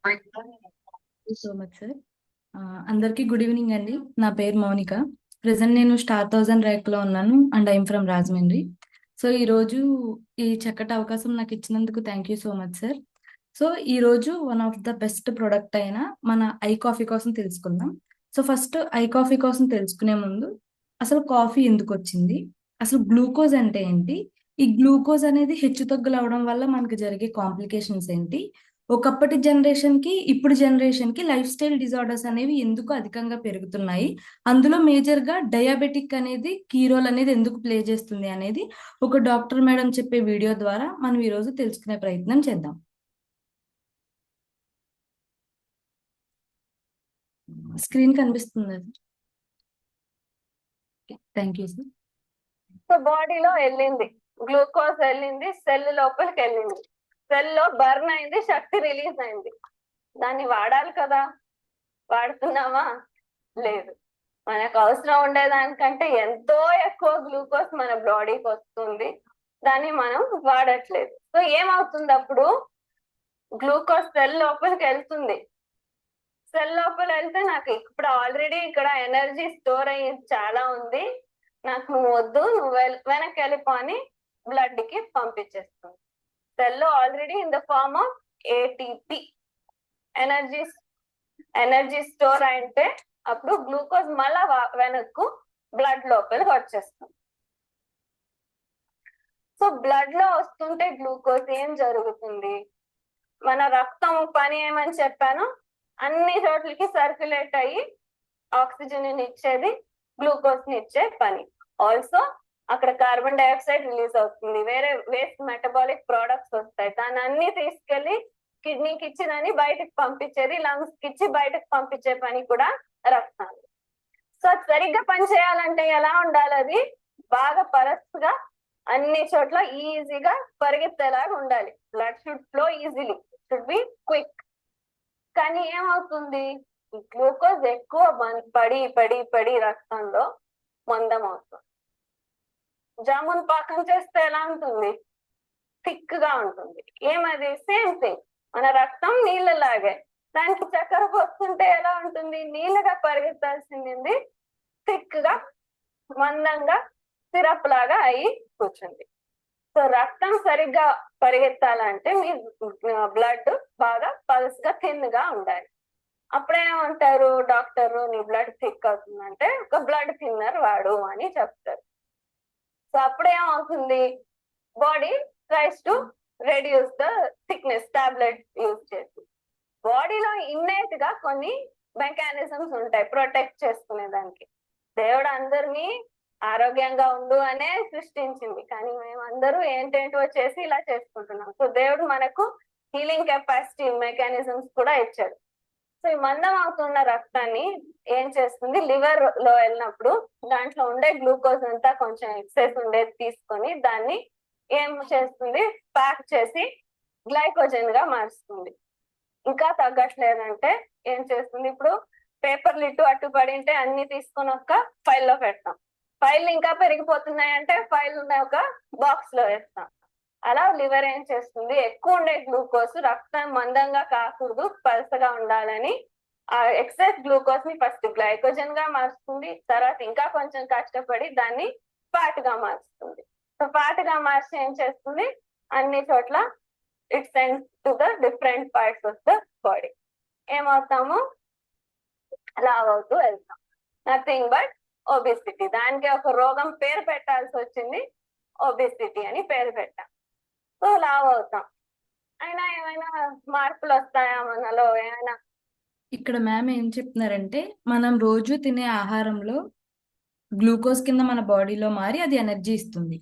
So much sir. అందరికీ good evening అండి. నా పేరు మౌనిక. ప్రెసెంట్ నేను స్టార్ థౌజండ్ ర్యాంక్లో ఉన్నాను and I'm from Rajahmundry. So ఈరోజు ఈ చక్కటి అవకాశం నాకు ఇచ్చినందుకు thank you so much sir. So ఈరోజు one of the best product అయిన మన ఐ కాఫీ కోసం తెలుసుకుందాం. సో ఫస్ట్ ఐ కాఫీ కోసం తెలుసుకునే ముందు అసలు కాఫీ ఎందుకు వచ్చింది, అసలు గ్లూకోజ్ అంటే ఏంటి, ఈ గ్లూకోజ్ అనేది హెచ్చుతగ్గులు అవడం వల్ల మనకు జరిగే కాంప్లికేషన్స్ ఏంటి, ఒకప్పటి జనరేషన్ కి ఇప్పుడు జనరేషన్ కి లైఫ్ స్టైల్ డిజార్డర్స్ అనేవి ఎందుకు అధికంగా పెరుగుతున్నాయి, అందులో మేజర్ గా డయాబెటిక్ అనేది కీ రోల్ అనేది ఎందుకు ప్లే చేస్తుంది అనేది ఒక డాక్టర్ మేడం చెప్పే వీడియో ద్వారా మనం ఈ రోజు తెలుసుకునే ప్రయత్నం చేద్దాం. స్క్రీన్ కనిపిస్తుంది. Thank you sir. సో బాడీలో వెళ్ళింది, గ్లూకోజ్ వెళ్ళింది, సెల్ లోపలికి వెళ్ళింది, సెల్ లో బర్న్ అయింది, శక్తి రిలీజ్ అయింది. దాన్ని వాడాలి కదా, వాడుతున్నామా? లేదు. మనకు అవసరం ఉండేదానికంటే ఎంతో ఎక్కువ గ్లూకోజ్ మన బాడీకి వస్తుంది, దాన్ని మనం వాడట్లేదు. సో ఏమవుతుంది అప్పుడు? గ్లూకోజ్ సెల్ లోపలికి వెళ్తుంది. సెల్ లోపల వెళ్తే నాకు ఇప్పుడు ఆల్రెడీ ఇక్కడ ఎనర్జీ స్టోర్ అయ్యేది చాలా ఉంది, నాకు నువ్వు వద్దు, నువ్వు వెనక్కి వెళ్ళిపో అని బ్లడ్ కి పంపించేస్తుంది. Cell already in the form of ATP energy store అయితే అప్పుడు గ్లూకోజ్ మళ్ళా వెనక్కు బ్లడ్ లోపలికి వచ్చేస్తుంది. సో బ్లడ్ లో వస్తుంటే గ్లూకోజ్ ఏం జరుగుతుంది? మన రక్తం పని ఏమని చెప్పాను, అన్ని చోట్లకి సర్క్యులేట్ అయ్యి ఆక్సిజన్ ఇచ్చేది, గ్లూకోజ్ ని ఇచ్చే పని. ఆల్సో అక్కడ కార్బన్ డైఆక్సైడ్ రిలీజ్ అవుతుంది, వేరే వేస్ట్ మెటబాలిక్ ప్రోడక్ట్స్ వస్తాయి, దాన్ని అన్ని తీసుకెళ్లి కిడ్నీకి ఇచ్చి దాన్ని బయటకు పంపించేది, లంగ్స్ కి ఇచ్చి బయటకు పంపించే పని కూడా రక్తాన్ని. సో సరిగ్గా పని చేయాలంటే ఎలా ఉండాలి? అది బాగా పరస్గా అన్ని చోట్ల ఈజీగా పరిగెత్తేలాగా ఉండాలి. Blood should flow easily, should be quick. కానీ ఏమవుతుంది, గ్లూకోజ్ ఎక్కువ పడి పడి పడి రక్తంలో మందం అవుతుంది. జామున్ పాకం చేస్తే ఎలా ఉంటుంది? థిక్ గా ఉంటుంది. ఏమది? Same thing. మన రక్తం నీళ్ళలాగే, దానికి చక్కెర పోస్తుంటే ఎలా ఉంటుంది? నీళ్ళగా పరిగెత్తాల్సింది థిక్ గా మందంగా సిరప్ లాగా అయి కూర్చుంది. సో రక్తం సరిగ్గా పరిగెత్తాలంటే మీ బ్లడ్ బాగా పల్స్ గా థిన్ గా ఉండాలి. అప్పుడేమంటారు డాక్టర్, నీ బ్లడ్ థిక్ అవుతుందంటే ఒక బ్లడ్ థిన్నర్ వాడు అని చెప్తారు. సో అప్పుడేమవుతుంది, body tries to reduce the thickness, tablet use చేసి. బాడీలో ఇన్నేట్ గా కొన్ని మెకానిజమ్స్ ఉంటాయి ప్రొటెక్ట్ చేసుకునే దానికి. దేవుడు అందరినీ ఆరోగ్యంగా ఉండు అనే సృష్టించింది, కానీ మేమందరూ ఏంటేంటో చేసి ఇలా చేసుకుంటున్నాం. సో దేవుడు మనకు హీలింగ్ కెపాసిటీ మెకానిజమ్స్ కూడా ఇచ్చాడు. సో ఈ మందం అవుతున్న రక్తాన్ని ఏం చేస్తుంది, లివర్ లో వెళ్ళినప్పుడు దాంట్లో ఉండే గ్లూకోజ్ అంతా కొంచెం ఎక్సెస్ ఉండేది తీసుకొని దాన్ని ఏం చేస్తుంది, ప్యాక్ చేసి గ్లైకోజన్ గా మారుస్తుంది. ఇంకా తగ్గట్లేదంటే ఏం చేస్తుంది, ఇప్పుడు పేపర్లు ఇటు అటు పడింటే అన్ని తీసుకొని ఒక ఫైల్లో పెడతాం, ఫైల్ ఇంకా పెరిగిపోతున్నాయంటే ఫైల్ ఉన్న ఒక బాక్స్ లో వేస్తాం. అలా లివర్ ఏం చేస్తుంది, ఎక్కువ ఉండే గ్లూకోజ్ రక్తం మందంగా కాకూడదు, పలసగా ఉండాలని ఆ ఎక్సెస్ గ్లూకోజ్ ని ఫస్ట్ గ్లైకోజన్ గా మారుస్తుంది, తర్వాత ఇంకా కొంచెం కష్టపడి దాన్ని ఫ్యాట్ గా మారుస్తుంది. సో ఫ్యాట్ గా మార్చి ఏం చేస్తుంది, అన్ని చోట్ల it sends to the different parts of the body. ఏమవుతాము, లావ్ అవుతూ వెళ్తాం. Nothing but obesity. దానికి ఒక రోగం పేరు పెట్టాల్సి వచ్చింది, ఒబెసిటీ అని పేరు పెట్టాం. సో లావ్ అవుతాం. అయినా ఏమైనా మార్పులు వస్తాయా మనలో? ఏమైనా ఇక్కడ మ్యామ్ ఏం చెప్తున్నారంటే, మనం రోజు తినే ఆహారంలో గ్లూకోజ్ కింద మన బాడీలో మారి అది ఎనర్జీ ఇస్తుంది.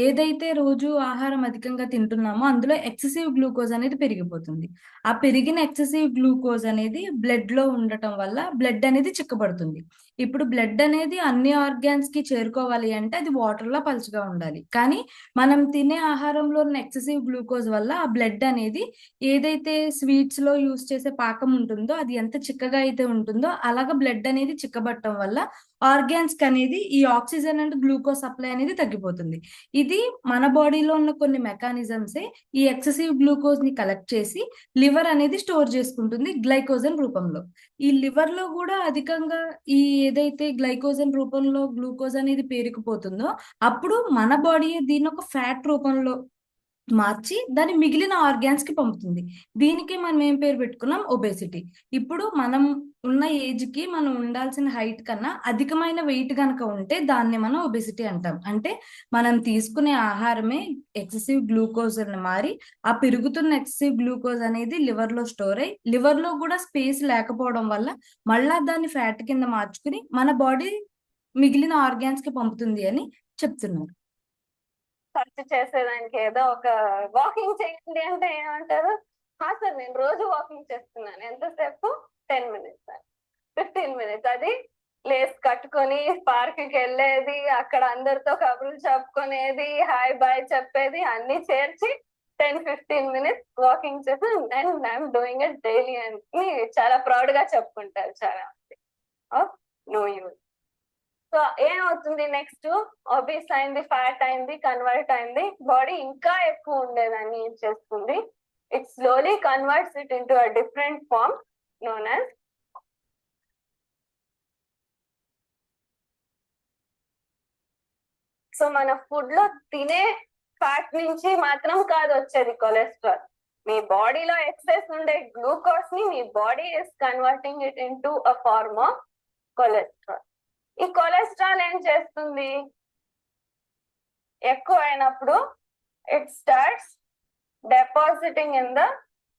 ఏదైతే రోజు ఆహారం అధికంగా తింటున్నామో అందులో ఎక్సెసివ్ గ్లూకోజ్ అనేది పెరిగిపోతుంది. ఆ పెరిగిన ఎక్సెసివ్ గ్లూకోజ్ అనేది బ్లడ్ లో ఉండటం వల్ల బ్లడ్ అనేది చిక్కబడుతుంది. ఇప్పుడు బ్లడ్ అనేది అన్ని ఆర్గాన్స్ కి చేరుకోవాలి అంటే అది వాటర్ లో పలుచగా ఉండాలి. కానీ మనం తినే ఆహారంలో ఉన్న ఎక్సెసివ్ గ్లూకోజ్ వల్ల ఆ బ్లడ్ అనేది ఏదైతే స్వీట్స్ లో యూస్ చేసే పాకం ఉంటుందో అది ఎంత చిక్కగా అయితే ఉంటుందో అలాగా బ్లడ్ అనేది చిక్కబట్టడం వల్ల ఆర్గాన్స్ కి అనేది ఈ ఆక్సిజన్ అండ్ గ్లూకోజ్ సప్లై అనేది తగ్గిపోతుంది. ఇది మన బాడీలో ఉన్న కొన్ని మెకానిజమ్సే ఈ ఎక్సెసివ్ గ్లూకోజ్ ని కలెక్ట్ చేసి లివర్ అనేది స్టోర్ చేసుకుంటుంది గ్లైకోజన్ రూపంలో. ఈ లివర్ లో కూడా అధికంగా ఈ ఏదైతే గ్లైకోజన్ రూపంలో గ్లూకోజ్ అనేది పేరుకుపోతుందో అప్పుడు మన బాడీ దీన్ని ఒక ఫ్యాట్ రూపంలో మార్చి దాన్ని మిగిలిన ఆర్గాన్స్ కి పంపుతుంది. దీనికి మనం ఏం పేరు పెట్టుకున్నాం? ఒబేసిటీ. ఇప్పుడు మనం ఉన్న ఏజ్ కి మనం ఉండాల్సిన హైట్ కన్నా అధికమైన వెయిట్ కనుక ఉంటే దాన్ని మనం ఒబేసిటీ అంటాం. అంటే మనం తీసుకునే ఆహారమే ఎక్సెసివ్ గ్లూకోజ్ అని మారి ఆ పెరుగుతున్న ఎక్సెసివ్ గ్లూకోజ్ అనేది లివర్ లో స్టోర్ అయ్యి లివర్ లో కూడా స్పేస్ లేకపోవడం వల్ల మళ్ళా దాన్ని ఫ్యాట్ కింద మార్చుకుని మన బాడీ మిగిలిన ఆర్గాన్స్ కి పంపుతుంది అని చెప్తున్నారు. ఖర్చు చేసేదానికి ఏదో ఒక వాకింగ్ చేయండి అంటే ఏమంటారు? సార్ నేను రోజు వాకింగ్ చేస్తున్నాను. ఎంతసేపు? 10 minutes, 15 minutes. అది లేస్ కట్టుకొని పార్క్ కి వెళ్ళేది, అక్కడ అందరితో కబుర్లు చెప్పుకునేది, హాయ్ బాయ్ చెప్పేది అన్ని చేర్చి 10-15 minutes వాకింగ్ చేసి and I'm doing it daily అని చాలా ప్రౌడ్ గా చెప్పుకుంటారు చాలా మంది. No use. సో ఏమవుతుంది నెక్స్ట్? ఒబీస్ అయింది, ఫ్యాట్ అయింది, కన్వర్ట్ అయింది, బాడీ ఇంకా ఎక్కువ ఉండేదాన్ని ఏం చేస్తుంది? It slowly converts it into a different form known as so మన ఫుడ్ లో తినే ఫ్యాట్ నుంచి మాత్రం కాదు వచ్చేది కొలెస్ట్రాల్. మీ బాడీలో ఎక్సెస్ ఉండే గ్లూకోజ్ ని మీ body is converting it into a form of cholesterol. ఈ కొలెస్ట్రాల్ ఏం చేస్తుంది? ఎక్కువ అయినప్పుడు it starts depositing in the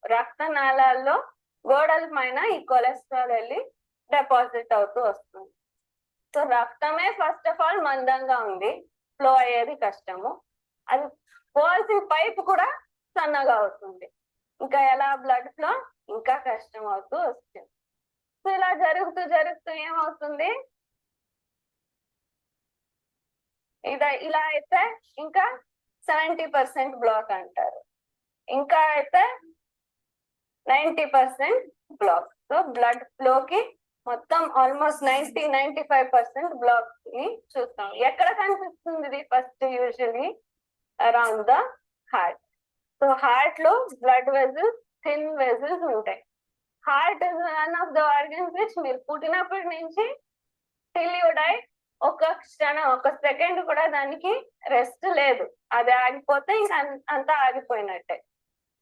రక్తనాళాల్లో గోడల పైన ఈ కొలెస్ట్రాల్ వెళ్ళి డిపాజిట్ అవుతూ వస్తుంది. సో రక్తమే ఫస్ట్ ఆఫ్ ఆల్ మందంగా ఉంది, ఫ్లో అయ్యేది కష్టము. అది పోవాల్సిన పైప్ కూడా సన్నగా అవుతుంది. ఇంకా ఎలా బ్లడ్ ఫ్లో ఇంకా కష్టం అవుతూ వస్తుంది. సో ఇలా జరుగుతూ జరుగుతూ ఏమవుతుంది? ఇలా అయితే ఇంకా 70% బ్లాక్ అంటారు, ఇంకా అయితే 90% బ్లాక్. సో బ్లడ్ ఫ్లోకి మొత్తం ఆల్మోస్ట్ 90-95% బ్లాక్ ని చూస్తాం. ఎక్కడ కనిపిస్తుంది ఇది? First usually around the heart. So heart లో బ్లడ్ వెజల్స్, థిన్ వెజల్స్ ఉంటాయి. Heart is one of the organs which మీరు పుట్టినప్పటి నుంచి టిల్ యూ డై ఒక క్షణం, ఒక సెకండ్ కూడా దానికి రెస్ట్ లేదు. అది ఆగిపోతే ఇంకా అంతా ఆగిపోయినట్టే.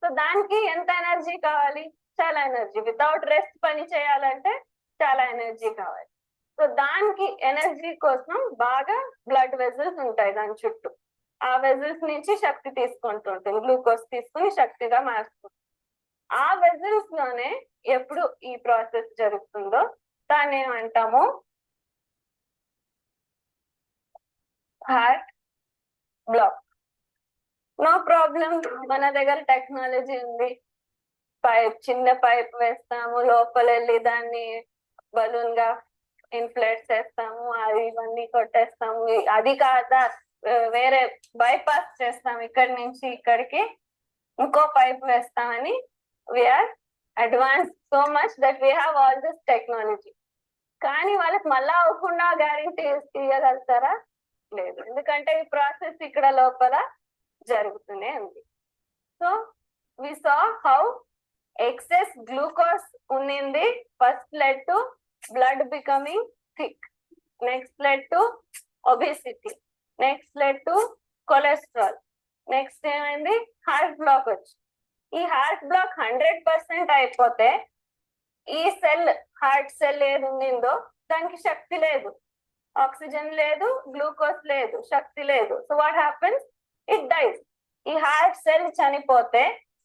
సో దానికి ఎంత ఎనర్జీ కావాలి? చాలా ఎనర్జీ. వితౌట్ రెస్ట్ పని చేయాలంటే చాలా ఎనర్జీ కావాలి. సో దానికి ఎనర్జీ కోసం బాగా బ్లడ్ వెజల్స్ ఉంటాయి దాని చుట్టూ. ఆ వెజల్స్ నుంచి శక్తి తీసుకుంటూ ఉంటుంది, గ్లూకోజ్ తీసుకుని శక్తిగా మారుస్తుంది. ఆ వెజల్స్ లోనే ఎప్పుడు ఈ ప్రాసెస్ జరుగుతుందో దాన్ని ఏమంటాము? Heart block. నో ప్రాబ్లం, మన దగ్గర టెక్నాలజీ ఉంది. పైప్, చిన్న పైప్ వేస్తాము, లోపల వెళ్ళి దాన్ని బలూన్ గా ఇన్ఫ్లేట్ చేస్తాము, అది ఇవన్నీ కొట్టేస్తాము. అది కాదా వేరే బైపాస్ చేస్తాం, ఇక్కడి నుంచి ఇక్కడికి ఇంకో పైప్ వేస్తామని. We're advance so much that we have all this technology. కానీ వాళ్ళకి మళ్ళా అవ్వకుండా గ్యారంటీ ఇవ్వగలుగుతారా? లేదు, ఎందుకంటే ఈ ప్రాసెస్ ఇక్కడ లోపల జరుగుతూనే ఉంది. So we saw how excess glucose ఉన్నింది first led to blood becoming thick, next led to obesity, next led to cholesterol, next ఏమైంది? హార్ట్ బ్లాక్ వచ్చి. ఈ హార్ట్ బ్లాక్ 100% అయిపోతే ఈ సెల్, హార్ట్ సెల్ ఏది ఉండిందో దానికి శక్తి లేదు, ఆక్సిజన్ లేదు, గ్లూకోజ్ లేదు, శక్తి లేదు. So what happens? It dies. ఈ హార్ట్ సెల్ చనిపోతే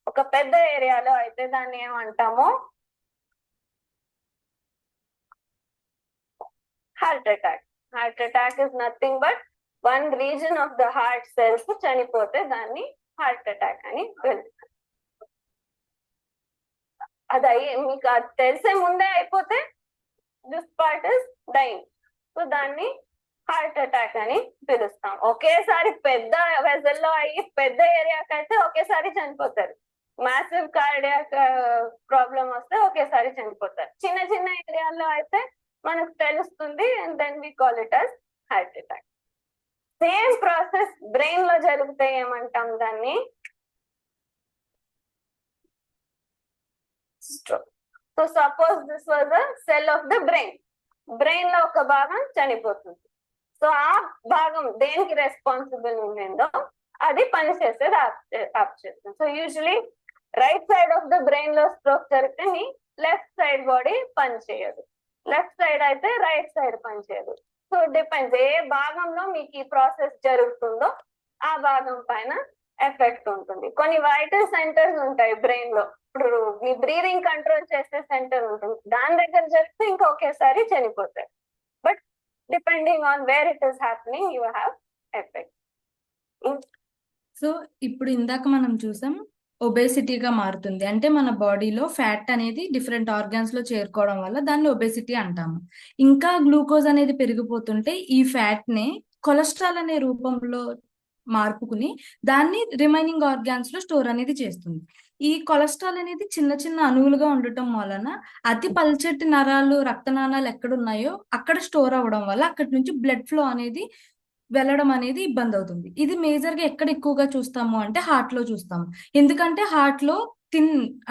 ఒక పెద్ద ఏరియాలో అయితే దాన్ని ఏమంటాము? Heart attack. Heart attack is nothing but one reason of the heart cells చనిపోతే దాన్ని హార్ట్ అటాక్ అని పిలుస్తారు. అది మీకు అది తెలిసే ముందే అయిపోతే this part is dyeing. So దాన్ని హార్ట్ అటాక్ అని పిలుస్తాం. ఒకేసారి పెద్ద వెజల్లో అయ్యి పెద్ద ఏరియాకి అయితే ఒకేసారి చనిపోతారు. మ్యాసివ్ కార్డియాక్ ప్రాబ్లం వస్తే ఒకేసారి చనిపోతారు. చిన్న చిన్న ఏరియాలో అయితే మనకు తెలుస్తుంది, and then we call it as heart attack. Same process brain లో జరిగితే ఏమంటాం దాన్ని? Stroke. So suppose this was a cell of the brain. Brain లో ఒక భాగం చనిపోతుంది. సో ఆ భాగం దేనికి రెస్పాన్సిబుల్ ఉండిందో అది పనిచేసేది ఆప్ చేస్తుంది. So usually right side of the brain లో స్ట్రోక్ జరిగితే నీ లెఫ్ట్ సైడ్ బాడీ పనిచేయదు, లెఫ్ట్ సైడ్ అయితే రైట్ సైడ్ పనిచేయదు. సో డిపెండ్స్ ఏ భాగంలో మీకు ఈ ప్రాసెస్ జరుగుతుందో ఆ భాగం పైన ఎఫెక్ట్ ఉంటుంది. కొన్ని వైటల్ సెంటర్స్ ఉంటాయి బ్రెయిన్ లో. ఇప్పుడు మీ బ్రీదింగ్ కంట్రోల్ చేసే సెంటర్ ఉంటుంది, దాని దగ్గర జరిగితే ఇంకా ఒకేసారి చనిపోతాయి. But depending on wear it is happening you have effect. So ఇప్పుడు ఇందాక మనం చూసాం ఒబేసిటీగా మారుతుంది అంటే మన బాడీలో ఫ్యాట్ అనేది డిఫరెంట్ ఆర్గాన్స్ లో చేరుకోవడం వల్ల దాన్ని ఒబేసిటీ అంటాము. ఇంకా గ్లూకోజ్ అనేది పెరిగిపోతుంటే ఈ ఫ్యాట్ నే కొలెస్ట్రాల్ అనే రూపంలో మార్పుకుని దాన్ని రిమైనింగ్ ఆర్గాన్స్ లో స్టోర్ అనేది చేస్తుంది. ఈ కొలెస్ట్రాల్ అనేది చిన్న చిన్న అణువులుగా ఉండటం వలన అతి పల్చటి నరాలు రక్తనాళాలు ఎక్కడున్నాయో అక్కడ స్టోర్ అవ్వడం వల్ల అక్కడి నుంచి బ్లడ్ ఫ్లో అనేది వెళ్ళడం అనేది ఇబ్బంది అవుతుంది. ఇది మేజర్ గా ఎక్కడ ఎక్కువగా చూస్తాము అంటే హార్ట్ లో చూస్తాము. ఎందుకంటే హార్ట్ లో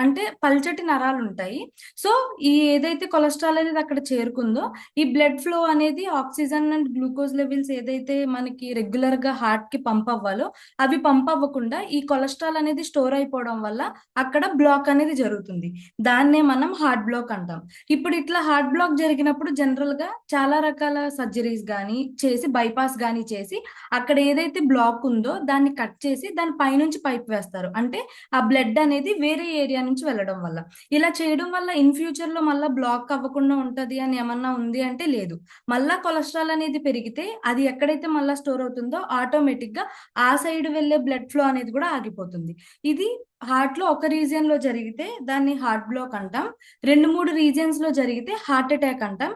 అంటే పల్చటి నరాలు ఉంటాయి. సో ఈ ఏదైతే కొలెస్ట్రాల్ అనేది అక్కడ చేరుకుందో ఈ బ్లడ్ ఫ్లో అనేది ఆక్సిజన్ అండ్ గ్లూకోజ్ లెవెల్స్ ఏదైతే మనకి రెగ్యులర్ గా హార్ట్ కి పంప్ అవ్వాలో అవి పంప్ అవ్వకుండా ఈ కొలెస్ట్రాల్ అనేది స్టోర్ అయిపోవడం వల్ల అక్కడ బ్లాక్ అనేది జరుగుతుంది. దాన్నే మనం హార్ట్ బ్లాక్ అంటాం. ఇప్పుడు ఇట్లా హార్ట్ బ్లాక్ జరిగినప్పుడు జనరల్ గా చాలా రకాల సర్జరీస్ గానీ చేసి బైపాస్ గానీ చేసి అక్కడ ఏదైతే బ్లాక్ ఉందో దాన్ని కట్ చేసి దాని పైనుంచి పైప్ వేస్తారు. అంటే ఆ బ్లడ్ అనేది వేరే ఏరియా నుంచి వెళ్ళడం వల్ల. ఇలా చేయడం వల్ల ఇన్ ఫ్యూచర్ లో మళ్ళా బ్లాక్ అవ్వకుండా ఉంటది అని ఏమన్నా ఉంది అంటే లేదు. మళ్ళా కొలెస్ట్రాల్ అనేది పెరిగితే అది ఎక్కడైతే మళ్ళా స్టోర్ అవుతుందో ఆటోమేటిక్ గా ఆ సైడ్ వెళ్ళే బ్లడ్ ఫ్లో అనేది కూడా ఆగిపోతుంది. ఇది హార్ట్ లో ఒక రీజియన్ లో జరిగితే దాన్ని హార్ట్ బ్లాక్ అంటాం. 2-3 రీజియన్స్ లో జరిగితే హార్ట్ అటాక్ అంటాం.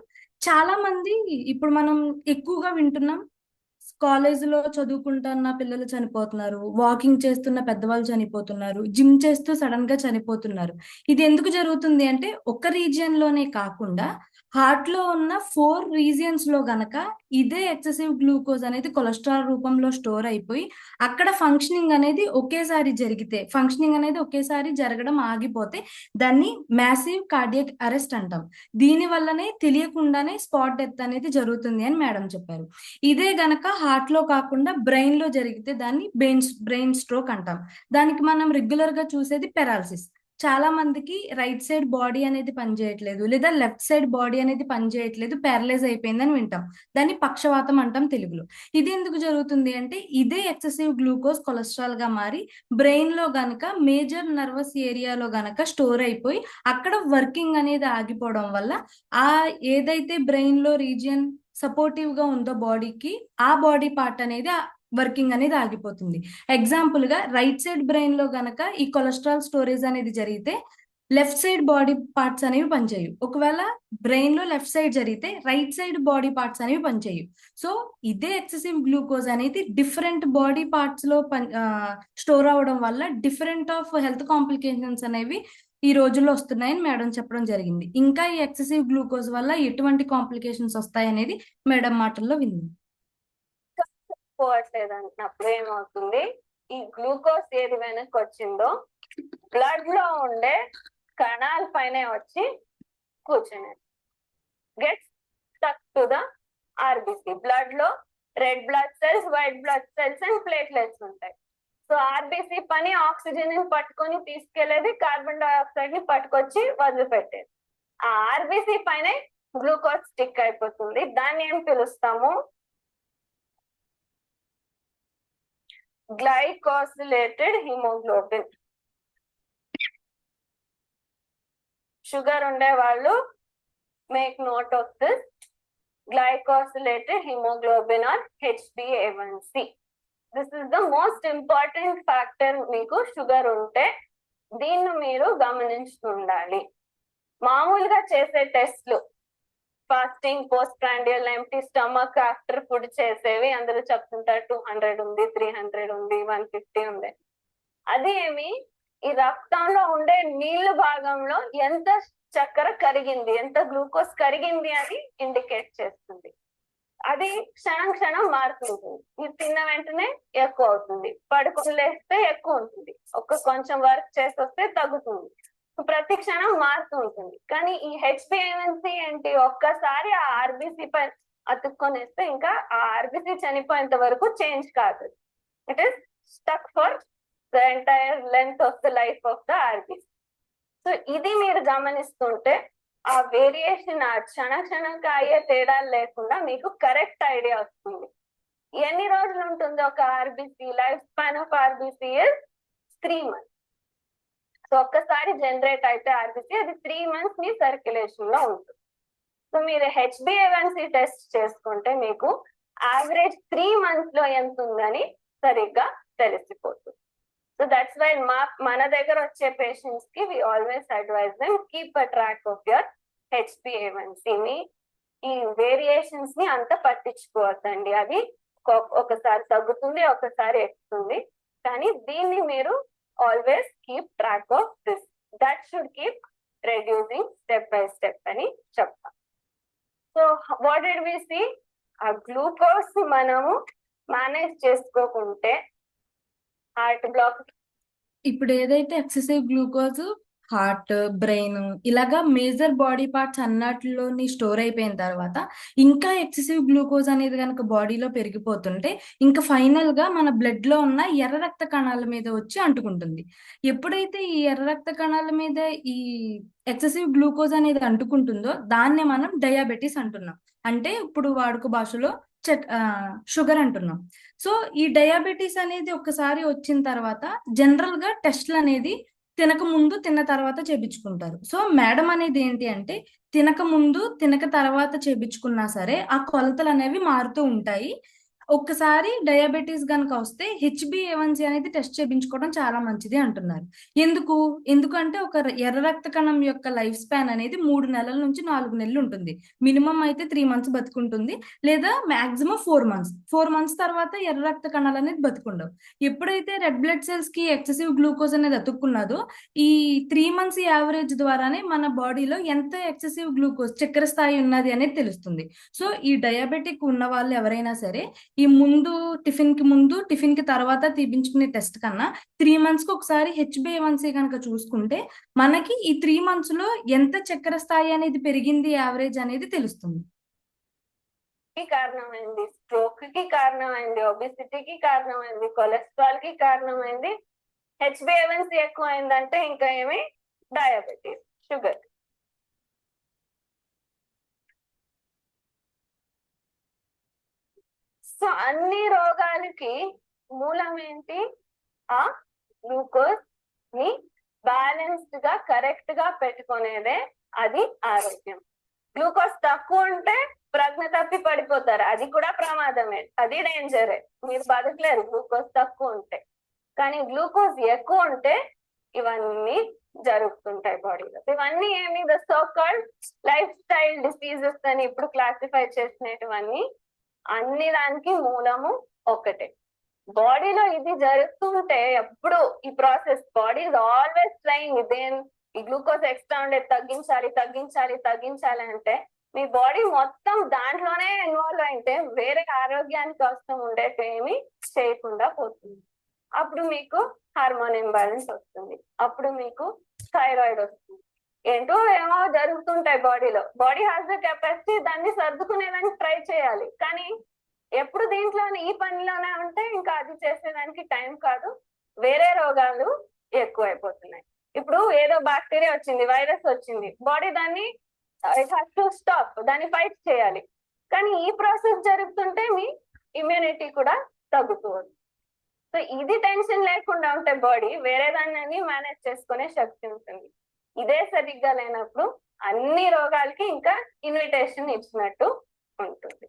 చాలా మంది ఇప్పుడు మనం ఎక్కువగా వింటున్నాం కాలేజీలో చదువుకుంటున్న పిల్లలు చనిపోతున్నారు, వాకింగ్ చేస్తున్న పెద్దవాళ్ళు చనిపోతున్నారు, జిమ్ చేస్తూ సడన్ గా చనిపోతున్నారు. ఇది ఎందుకు జరుగుతుంది అంటే ఒక రీజియన్ లోనే కాకుండా హార్ట్ లో ఉన్న 4 రీజియన్స్ లో గనక ఇదే ఎక్సెసివ్ గ్లూకోజ్ అనేది కొలెస్ట్రాల్ రూపంలో స్టోర్ అయిపోయి అక్కడ ఫంక్షనింగ్ అనేది ఒకేసారి జరగడం ఆగిపోతే దాన్ని మ్యాసివ్ కార్డియక్ అరెస్ట్ అంటాం. దీని వల్లనే తెలియకుండానే స్పాట్ డెత్ అనేది జరుగుతుంది అని మేడం చెప్పారు. ఇదే గనక హార్ట్ లో కాకుండా బ్రెయిన్ లో జరిగితే దాన్ని బ్రెయిన్ స్ట్రోక్ అంటాం. దానికి మనం రెగ్యులర్ గా చూసేది పెరాలసిస్. చాలా మందికి రైట్ సైడ్ బాడీ అనేది పనిచేయట్లేదు లేదా లెఫ్ట్ సైడ్ బాడీ అనేది పనిచేయట్లేదు, ప్యారలైజ్ అయిపోయిందని వింటాం. దాన్ని పక్షవాతం అంటాం తెలుగులో. ఇది ఎందుకు జరుగుతుంది అంటే ఇదే ఎక్సెసివ్ గ్లూకోజ్ కొలెస్ట్రాల్ గా మారి బ్రెయిన్ లో గనక మేజర్ నర్వస్ ఏరియాలో గనక స్టోర్ అయిపోయి అక్కడ వర్కింగ్ అనేది ఆగిపోవడం వల్ల ఆ ఏదైతే బ్రెయిన్ లో రీజియన్ సపోర్టివ్ గా ఉందో బాడీకి ఆ బాడీ పార్ట్ అనేది వర్కింగ్ అనేది ఆగిపోతుంది. ఎగ్జాంపుల్ గా రైట్ సైడ్ బ్రెయిన్ లో గనక ఈ కొలెస్ట్రాల్ స్టోరేజ్ అనేది జరిగితే లెఫ్ట్ సైడ్ బాడీ పార్ట్స్ అనేవి పనిచేయవు. ఒకవేళ బ్రెయిన్ లో లెఫ్ట్ సైడ్ జరిగితే రైట్ సైడ్ బాడీ పార్ట్స్ అనేవి పనిచేయవు. సో ఇదే ఎక్సెసివ్ గ్లూకోజ్ అనేది డిఫరెంట్ బాడీ పార్ట్స్ లో స్టోర్ అవడం వల్ల డిఫరెంట్ ఆఫ్ హెల్త్ కాంప్లికేషన్స్ అనేవి ఈ రోజుల్లో వస్తున్నాయని మేడం చెప్పడం జరిగింది. ఇంకా ఈ ఎక్సెసివ్ గ్లూకోజ్ వల్ల ఎటువంటి కాంప్లికేషన్స్ వస్తాయి అనేది మేడం మాటల్లో వింది. పోవట్లేదు అంటున్నప్పుడు ఏమవుతుంది, ఈ గ్లూకోజ్ ఏది వెనక్కి వచ్చిందో బ్లడ్ లో ఉండే కణాల పైన వచ్చి కూర్చునే get stuck to the RBC. Blood లో red blood cells, white blood cells and platelets ఉంటాయి. సో ఆర్బిసి పని ఆక్సిజన్ ని పట్టుకొని తీసుకెళ్లేది, కార్బన్ డైఆక్సైడ్ ని పట్టుకొచ్చి వదిలిపెట్టేది. ఆ ఆర్బిసి పైన గ్లూకోజ్ స్టిక్ అయిపోతుంది. దాన్ని ఏం పిలుస్తాము? Glycosylated haemoglobin. షుగర్ ఉండే వాళ్ళు make note of this, glycosylated haemoglobin or HbA1c. This is the most important factor. మీకు షుగర్ ఉంటే దీన్ని మీరు గమనించుండాలి. మామూలుగా చేసే టెస్ట్లు fasting, post prandial, empty stomach after food చేసేవి అందరూ చెప్తుంటారు 200 ఉంది, 300 ఉంది, 150 ఉంది. అది ఏమి ఈ రక్తంలో ఉండే నీళ్లు భాగంలో ఎంత చక్కెర కరిగింది, ఎంత గ్లూకోజ్ కరిగింది అని ఇండికేట్ చేస్తుంది. అది క్షణం క్షణం మారుతుంటుంది. మీరు తిన్న వెంటనే ఎక్కువ అవుతుంది, పడుకుని లేస్తే ఎక్కువ ఉంటుంది, కొంచెం వర్క్ చేసి వస్తే తగ్గుతుంది. ప్రతి క్షణం మారుతూ ఉంటుంది. కానీ ఈ HbA1c ఏంటి, ఒక్కసారి ఆ ఆర్బీసీ పై అతుక్కొనేస్తే ఇంకా ఆ ఆర్బీసీ చనిపోయేంత వరకు చేంజ్ కాదు. It is stuck for the entire length of the life of the RBC. So ఇది మీరు గమనిస్తుంటే ఆ వేరియేషన్, ఆ క్షణంగా అయ్యే తేడాలు లేకుండా మీకు కరెక్ట్ ఐడియా వస్తుంది. ఎన్ని రోజులు ఉంటుంది ఒక RBC? Life span of RBC is 3 months. So ఒక్కసారి జనరేట్ అయితే ఆర్బీసీ అది 3 months మీ సర్క్యులేషన్ లో ఉంటుంది. సో మీరు HbA1c టెస్ట్ చేసుకుంటే మీకు యావరేజ్ 3 months లో ఎంత ఉందని సరిగ్గా తెలిసిపోతుంది. సో దట్స్ వై మన దగ్గర వచ్చే పేషెంట్స్ కి we always advise them keep a track of your HbA1c. ఈ వేరియేషన్స్ ని అంత పట్టించుకోవద్దండి. అది ఒకసారి తగ్గుతుంది, ఒకసారి ఎక్కుతుంది. కానీ దీన్ని మీరు always keep track of this. That should keep reducing step by step అని చెప్తాం. So what did we see? ఆ గ్లూకోజ్ మనము మేనేజ్ చేసుకోకుంటే హార్ట్ బ్లాక్. ఇప్పుడు ఏదైతే ఎక్సెసివ్ గ్లూకోజ్ హార్ట్, బ్రెయిన్ ఇలాగా మేజర్ బాడీ పార్ట్స్ అన్నిటిలోని స్టోర్ అయిపోయిన తర్వాత ఇంకా ఎక్సెసివ్ గ్లూకోజ్ అనేది కనుక బాడీలో పెరిగిపోతుంటే ఇంకా ఫైనల్ గా మన బ్లడ్ లో ఉన్న ఎర్ర రక్త కణాల మీద వచ్చి అంటుకుంటుంది. ఎప్పుడైతే ఈ ఎర్ర రక్త కణాల మీద ఈ ఎక్సెసివ్ గ్లూకోజ్ అనేది అంటుకుంటుందో దాన్నే మనం డయాబెటీస్ అంటున్నాం. అంటే ఇప్పుడు వాడుక భాషలో షుగర్ అంటున్నాం. సో ఈ డయాబెటీస్ అనేది ఒక్కసారి వచ్చిన తర్వాత జనరల్ గా టెస్ట్లు అనేది తినక ముందు తిన్న తర్వాత చేపించుకుంటారు. సో మేడం అనేది ఏంటి అంటే తినక ముందు తినక తర్వాత చేపించుకున్నా సరే ఆ కొలతలు అనేవి మారుతూ ఉంటాయి. ఒక్కసారి డయాబెటీస్ గనక వస్తే HbA1c అనేది టెస్ట్ చేయించుకోవడం చాలా మంచిది అంటున్నారు. ఎందుకంటే ఒక ఎర్ర రక్త కణం యొక్క లైఫ్ స్పాన్ అనేది 3 నెలల నుంచి 4 నెలలు ఉంటుంది. మినిమం అయితే 3 months బతుకుంటుంది, లేదా మాక్సిమం 4 months. 4 months తర్వాత ఎర్ర రక్త కణాలు అనేది బతుకుండవు. ఎప్పుడైతే రెడ్ బ్లడ్ సెల్స్ కి ఎక్సెసివ్ గ్లూకోజ్ అనేది అతుక్కున్నదో ఈ 3 months యావరేజ్ ద్వారానే మన బాడీలో ఎంత ఎక్సెసివ్ గ్లూకోజ్ చక్కెర స్థాయి ఉన్నది అనేది తెలుస్తుంది. సో ఈ డయాబెటిక్ ఉన్న వాళ్ళు ఎవరైనా సరే ఈ టిఫిన్ కి తర్వాత తీపించుకునే టెస్ట్ కన్నా 3 months కి ఒకసారి HbA1c కనుక చూసుకుంటే మనకి ఈ 3 months లో ఎంత చక్కెర స్థాయి అనేది పెరిగింది యావరేజ్ అనేది తెలుస్తుంది. కారణమైంది, స్ట్రోక్ కి కారణమైంది, ఒబిసిటీకి కారణమైంది, కొలెస్ట్రాల్ కి కారణమైంది. HbA1c ఎక్కువ అయిందంటే ఇంకా ఏమి డయాబెటీస్, షుగర్. సో అన్ని రోగాలకి మూలం ఏంటి? ఆ గ్లూకోజ్ ని బ్యాలెన్స్డ్ గా కరెక్ట్ గా పెట్టుకునేదే అది ఆరోగ్యం. గ్లూకోజ్ తక్కువ ఉంటే ప్రజ్ఞ తప్పి పడిపోతారు, అది కూడా ప్రమాదమే, అది డేంజరే, మీరు బతకలేరు గ్లూకోజ్ తక్కువ ఉంటే. కానీ గ్లూకోజ్ ఎక్కువ ఉంటే ఇవన్నీ జరుగుతుంటాయి బాడీలో. ఇవన్నీ ఏమి the so called life style diseases అని ఇప్పుడు క్లాసిఫై చేసినటువన్నీ అన్ని దానికి మూలము ఒకటే. బాడీలో ఇది జరుగుతుంటే ఎప్పుడు ఈ process body is always trying దేన్ ఈ గ్లూకోజ్ ఎక్స్ట్రా ఉండే తగ్గించాలి అంటే మీ బాడీ మొత్తం దాంట్లోనే ఇన్వాల్వ్ అయితే వేరే ఆరోగ్యానికి అవసరం ఉండేది ఏమి చేయకుండా పోతుంది. అప్పుడు మీకు హార్మోన్ ఇంబ్యాలెన్స్ వస్తుంది, అప్పుడు మీకు థైరాయిడ్ వస్తుంది, ఏంటో ఏమో జరుగుతుంటాయి బాడీలో. బాడీ హ్యాస్ ద కెపాసిటీ దాన్ని సర్దుకునేదానికి ట్రై చేయాలి, కానీ ఎప్పుడు దీంట్లోనే ఈ పనిలోనే ఉంటే ఇంకా అది చేసేదానికి టైం కాదు, వేరే రోగాలు ఎక్కువైపోతున్నాయి. ఇప్పుడు ఏదో బ్యాక్టీరియా వచ్చింది, వైరస్ వచ్చింది, బాడీ దాన్ని ఇట్ హ్యాస్ టు స్టాప్, దాన్ని ఫైట్ చేయాలి. కానీ ఈ ప్రాసెస్ జరుగుతుంటే మీ ఇమ్యూనిటీ కూడా తగ్గుతుంది. సో ఇది టెన్షన్ లేకుండా ఉంటే బాడీ వేరే దాన్ని మేనేజ్ చేసుకునే శక్తి ఉంటుంది. ఇదే సరిగ్గా లేనప్పుడు అన్ని రోగాలకి ఇంకా ఇన్విటేషన్ ఇచ్చినట్టు ఉంటుంది.